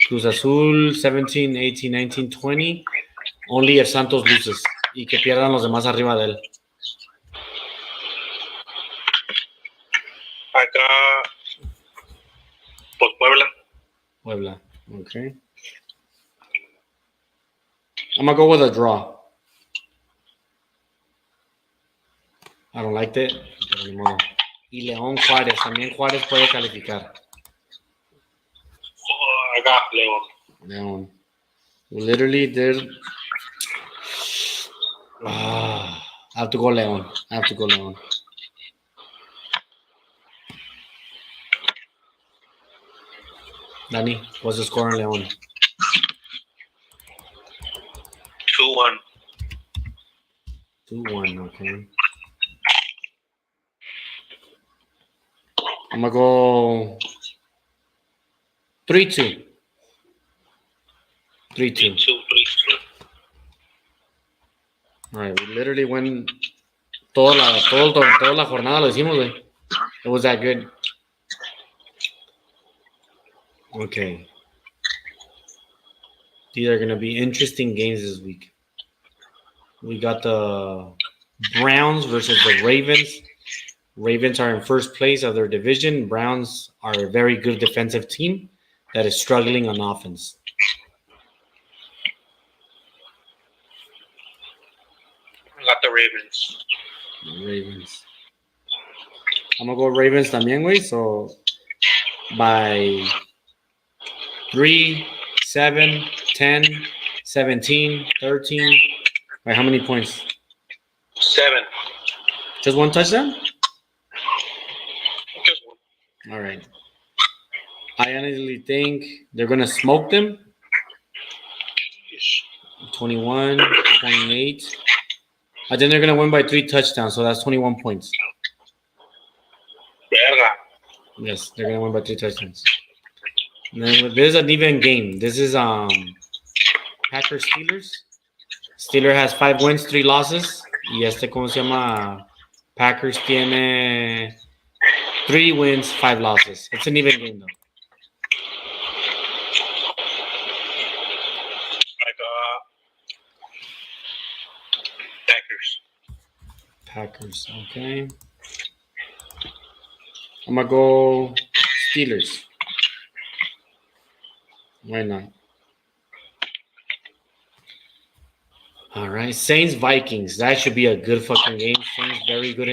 Cruz Azul, 17, 18, 19, 20. Only if Santos loses. Y que pierdan los demás arriba de él. Acá, pues Puebla, okay. I'm going to go with a draw. I don't like that. Pero ni modo. Y León Juárez. También Juárez puede calificar. I got León. Literally, they're... I have to go León. Danny, what's the score on León? 2-1. 2-1, okay. I'm going to go 3-2. 3-2. All right, we literally went toda la jornada lo hicimos, güey. It was that good. Okay. These are going to be interesting games this week. We got the Browns versus the Ravens. Ravens are in first place of their division. Browns are a very good defensive team that is struggling on offense. I got the Ravens. I'm going to go Ravens también, güey. So, by 3, 7, 10, 17, 13. By how many points? 7. Just one touchdown? Just one. All right. I honestly think they're going to smoke them. 21, 28. I think they're going to win by 3 touchdowns, so that's 21 points. Verga. Yes, they're going to win by 3 touchdowns. And then this is an even game. This is Packers Steelers. Steelers has 5 wins, 3 losses. Y ¿cómo se llama? Packers tiene 3 wins, 5 losses. It's an even game, though. Packers. Okay. I'm gonna go Steelers. Why not? All right, Saints Vikings. That should be a good fucking game. Saints very good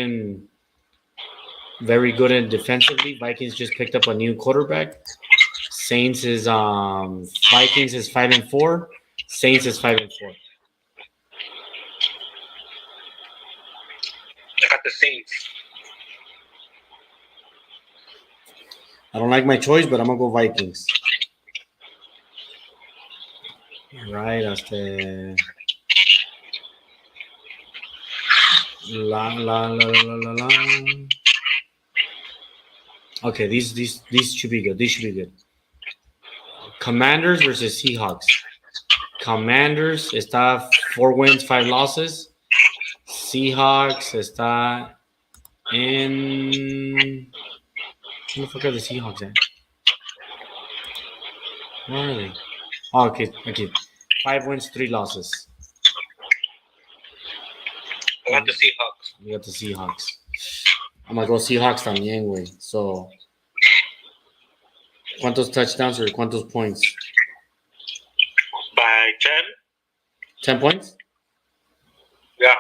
in defensively. Vikings just picked up a new quarterback. Saints is Vikings is 5-4. Saints is 5-4. I got the Saints. I don't like my choice, but I'm gonna go Vikings. All right, hasta la. Okay, these should be good. These should be good. Commanders versus Seahawks. Commanders está 4 wins, 5 losses. Seahawks está in. Where the fuck are the Seahawks at? Where are they? Oh, okay. 5 wins, 3 losses. I got the Seahawks. We got the Seahawks. I'm gonna go Seahawks también, güey. So, ¿cuántos touchdowns or cuántos points? By 10. 10 points? Yeah.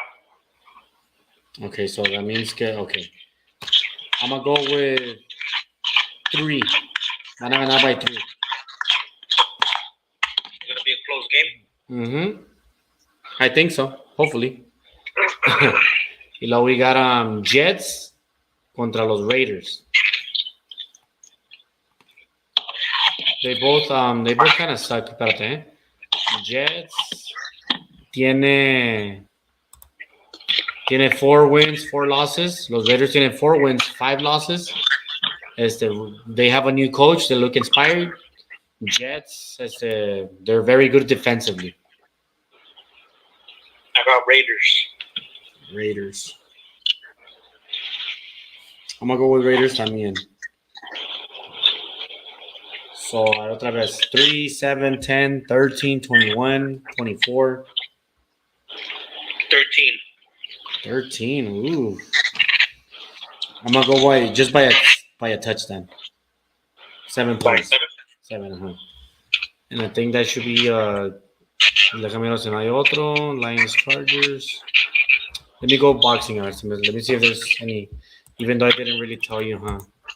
Okay, so that means okay. I'm gonna go with 3. Van a ganar by 3. It's gonna be a close game. I think so. Hopefully. Y luego we got Jets contra los Raiders. They both kind of suck. Espérate, eh. Jets tiene 4 wins, 4 losses. Los Raiders tienen 4 wins, 5 losses. They have a new coach. They look inspired. Jets, they're very good defensively. I got Raiders. I'm gonna go with Raiders también. So otra vez 3, 7, 10, 13, 21, 24. 13. Ooh. I'm gonna go by a touchdown. 7 points. 7. And I think that should be déjame ver si no hay otro. Lions Chargers. Let me go boxing hours. Let me see if there's any, even though I didn't really tell you,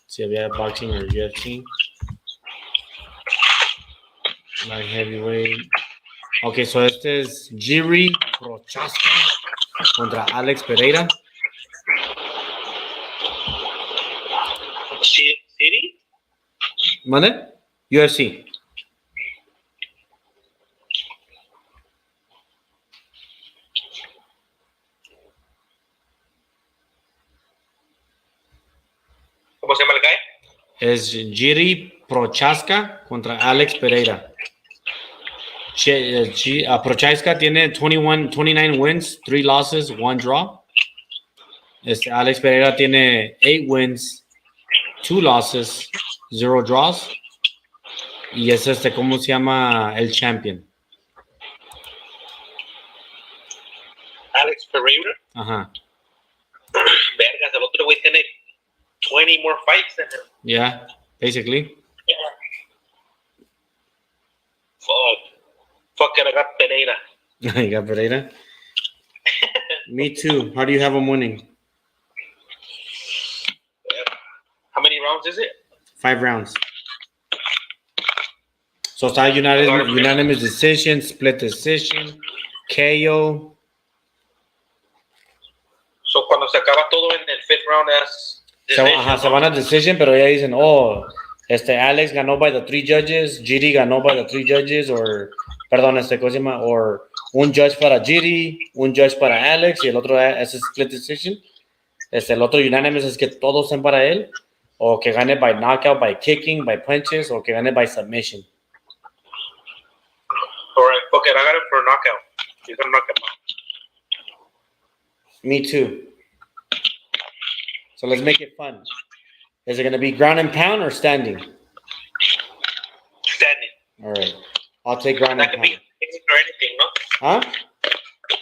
see if we have boxing or UFC. Light heavyweight. Okay, so este es Jiri Prochaska contra Alex Pereira. City? ¿Mande? UFC. ¿Cómo se llama el guy? Es Jiri Prochaska contra Alex Pereira. Prochaska tiene 29 wins, 3 losses, 1 draw. Alex Pereira tiene 8 wins, 2 losses, 0 draws. Y es ¿cómo se llama el champion? Alex Pereira. Ajá. Vergas, el otro güey tiene 20 more fights than him. Yeah, basically. Yeah. Fuck it, I got Pereira. You got Pereira? Me too. How do you have him winning? How many rounds is it? 5 rounds. So está unanimous decision, split decision, KO. So cuando se acaba todo en el 5th round es Se van a decision, pero ya dicen, Alex ganó by the 3 judges, Giri ganó by the 3 judges, or un judge para Giri, un judge para Alex y el otro es split decision. El otro unanimous es que todos sean para él, o que gane by knockout, by kicking, by punches, o que gane by submission. Alright, fuck it, I got it for a knockout. He's gonna knock him out. Me too. So let's make it fun. Is it going to be ground and pound or standing? Standing. All right. I'll take ground and pound. That could be a kick or anything, no? Huh?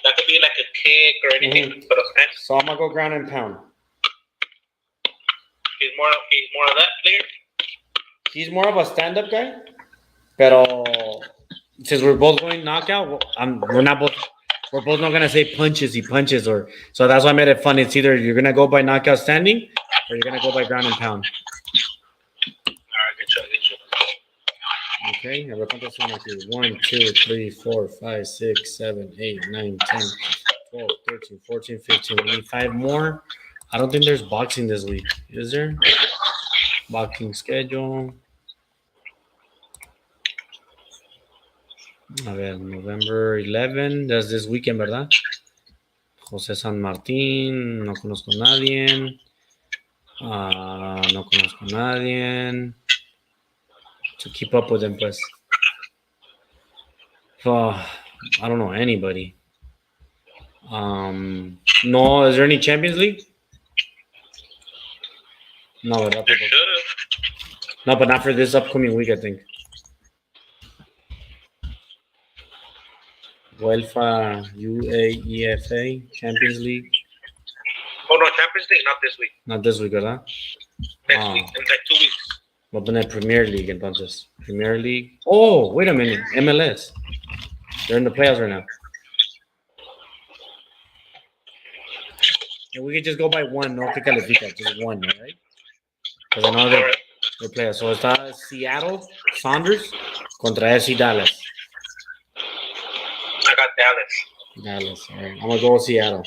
That could be like a kick or anything. But So I'm gonna go ground and pound. He's more of that player. He's more of a stand-up guy, pero since we're both going knockout, we're both not gonna say punches. He punches, or so that's why I made it fun. It's either you're gonna go by knockout standing, or you're gonna go by ground and pound. All right, good shot. Okay, a ver cuántos son aquí. 1, 2, 3, 4, 5, 6, 7, 8, 9, 10, 12, 13, 14, 15. We need 5 more. I don't think there's boxing this week. Is there? Boxing schedule. A ver, November 11. That's this weekend, ¿verdad? José San Martín. No conozco a nadie. No conozco a nadie. To keep up with them, pues. I don't know anybody. No, is there any Champions League? No, ¿verdad? There should have. No, but not for this upcoming week, I think. UEFA, UEFA, Champions League. Oh, no, Champions League, not this week. Not this week, ¿verdad? Next week, in like 2 weeks. Vamos a poner Premier League, entonces. Premier League. Oh, wait a minute. MLS. They're in the playoffs right now. And we could just go by one, no que califica, just one, right? Because I know they're playoffs. So está Seattle Sounders contra FC Dallas. I got Dallas. Dallas, all right. I'm going to go with Seattle.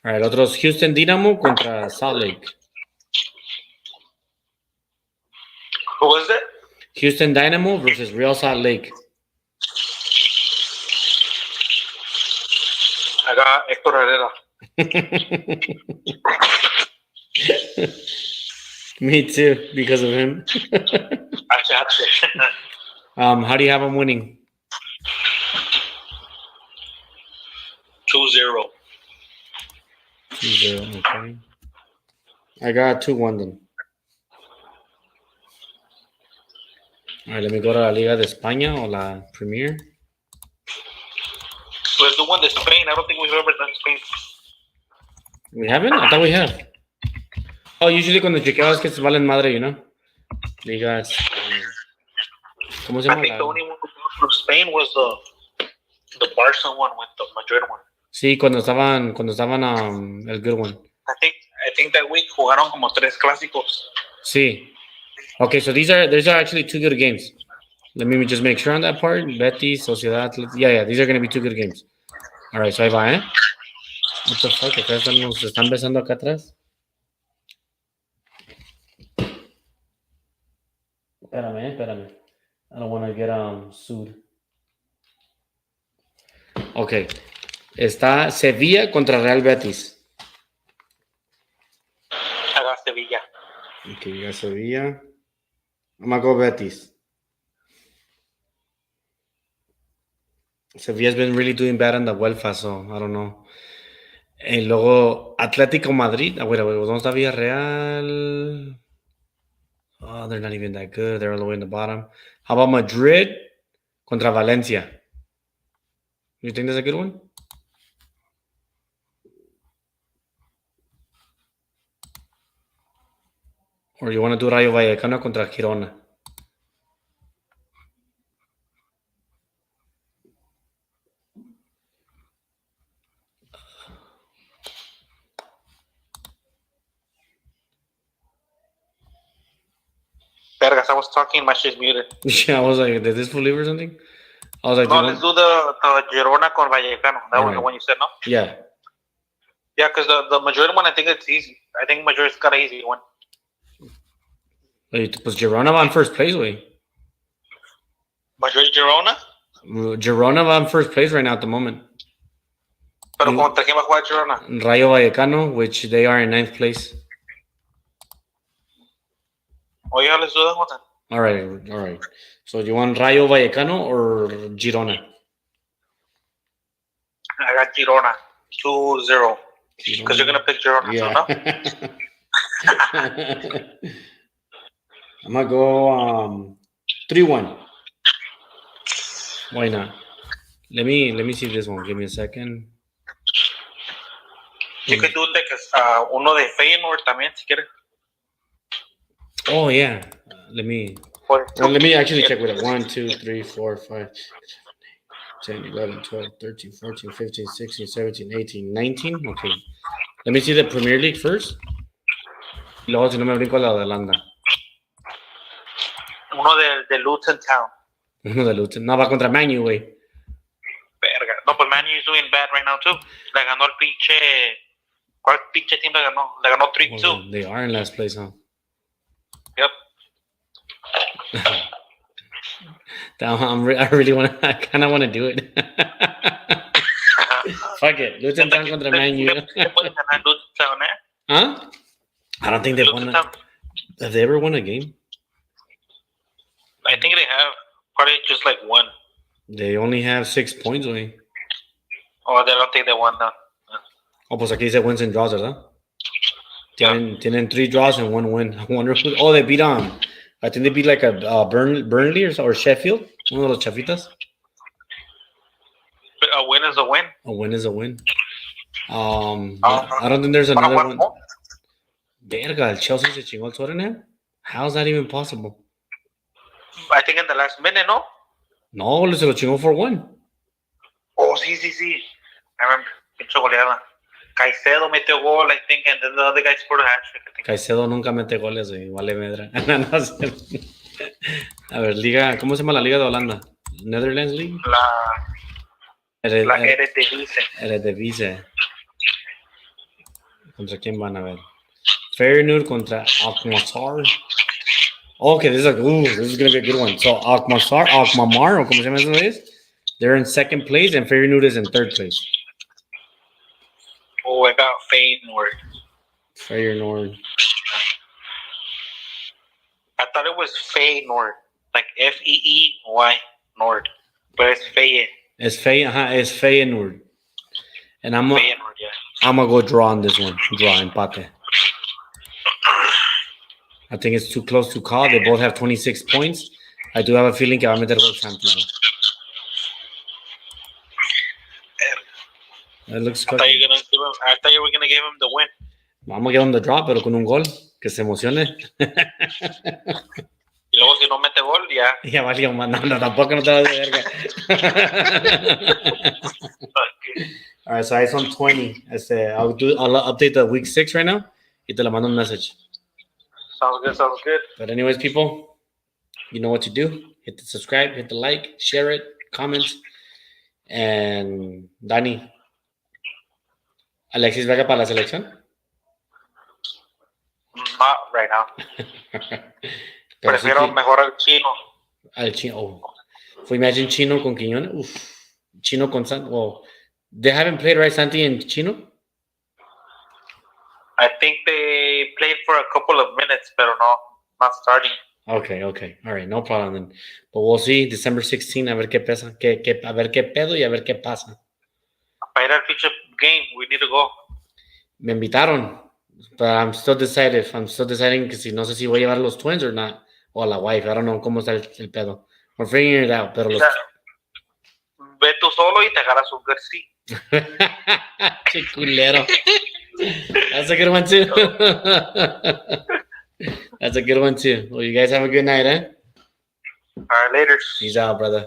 All right, otros Houston Dynamo contra Salt Lake. Who was that? Houston Dynamo versus Real Salt Lake. I got Hector Herrera. Me too, because of him. How do you have him winning? 2-0. 2-0, okay. I got 2-1 then. All right, let me go to la Liga de España or la Premier. Let's do one to Spain. I don't think we've ever done Spain. We haven't? I thought we have. Oh, usually cuando chequeabas que se valen madre, you know? Ligas. ¿Cómo se llama? I think the only one from Spain was the Barca one with the Madrid one. Sí, cuando estaban el good one. I think that week jugaron como 3 clásicos. Sí. Okay, so these are actually 2 good games. Let me just make sure on that part. Betis, Sociedad. Yeah, these are going to be 2 good games. All right, so ahí va, ¿eh? What the fuck? Acá nos están besando acá atrás. Espérame. I don't want to get sued. Okay. Está Sevilla contra Real Betis. I got Sevilla. Okay, you got Sevilla. I'm going to go Betis. Sevilla's been really doing bad on the UEFA, so I don't know. Y luego Atlético Madrid. Wait, ¿dónde está Villarreal? Oh, they're not even that good. They're all the way in the bottom. How about Madrid contra Valencia? You think that's a good one? Or you want to do Rayo Vallecano contra Girona? Vergas, I was talking, my shit's muted. Yeah, I was like, did this fool leave or something? I was like, no, let's do the Girona con Vallecano. That was the one you said, no? Yeah. Yeah, because the Madrid one, I think it's easy. I think Madrid's got an easy one. Wait, pues Girona va in first place, wait. Madrid, Girona? Girona va in first place right now at the moment. Pero contra quién va a jugar Girona? Rayo Vallecano, which they are in 9th place. Oh, yeah, let's do that one then. All right. So you want Rayo Vallecano or Girona? I got Girona, 2-0. Because you're going to pick Girona, yeah. so no? I'm going to go 3-1. Why not? Let me see this one. Give me a second. You could do like uno de Feyenoord también, si quieres. Oh yeah. Let me actually check with it. 1, 2, 3, 4, 5, 10, 11, 12, 13, 14, 15, 16, 17, 18, 19. Okay. Let me see the Premier League first. Y luego si no me brinco la de Holanda. Uno de Luton Town. Uno de Luton. No, va contra Manu, güey. Verga. No, pues Manu is doing bad right now too. Le ganó el pinche... ¿Cuál pinche team le ganó? Le ganó 3-2. Well, they are in last place, huh? Yep. I really want to... I kind of want to do it. Fuck it. Luton Town contra Manu. Huh? I don't think they've won a... Have they ever won a game? I think they have. Probably just like one. They only have 6 points, güey. Oh, I don't think they won now. Oh, pues aquí dice wins and draws, ¿verdad? Tienen 3 draws and 1 win. I wonder who... Oh, they beat I think they beat like a Burnley or Sheffield. Uno de los chafitas. A win is a win. A win is a win. I don't think there's another one. Verga, el Chelsea se chingó el Tottenham? How is that even possible? I think in the last minute, no? No, se lo chingó 4-1. Oh, sí. I remember. Pinche goleada. Caicedo metió gol, I think, and then the other guy scored a hat-trick, I think. Caicedo nunca mete goles, güey. Vale medra. No sé. A ver, liga... ¿Cómo se llama la liga de Holanda? Netherlands League? La Eredivisie. Eredivisie. ¿Contra quién van a ver? Feyenoord contra Alkmaar. Okay, this is going to be a good one. So Alkmaar, o como se llama eso, they're in second place and Feyenoord is in third place. Oh, I got Feyenoord. Feyenoord. I thought it was Feyenoord, like F-E-E-Y, Nord. But it's Fey. It's Feyenoord. And Feyenoord, yeah. I'm going to go draw on this one. Draw, empate. I think it's too close to call. They both have 26 points. I do have a feeling que va a meter gol Santi. That looks good. I thought you were going to give him the win. Vamos a give him the draw, pero con un gol. Que se emocione. Y luego si no mete gol, ya. Ya valió, man. No, tampoco no te vas de verga. All right, so I on 20. I'll update the week 6 right now. Y te la mando un message. Sounds good. But anyways, people, you know what to do. Hit the subscribe, hit the like, share it, comment. And Dani, Alexis Vega para la selección? Not right now. Prefiero mejor al chino. Al chino. Oh. Imagine Chino con Quiñones. Uf. Chino con Santi. Well, they haven't played, right, Santi and Chino? I think they played for a couple of minutes, but no, not starting. Okay. All right, no problem then. But we'll see December 16, a ver qué pesa, a ver qué pedo y a ver qué pasa. Para ir al future game, we need to go. Me invitaron, but I'm still deciding que si no sé si voy a llevar los twins or not, o a la wife. I don't know cómo está el pedo. We're figuring it out, pero los... Ve tú solo y te agarras un García. Qué culero. That's a good one too. That's a good one too. Well, you guys have a good night, eh? All right, later. Peace out, brother.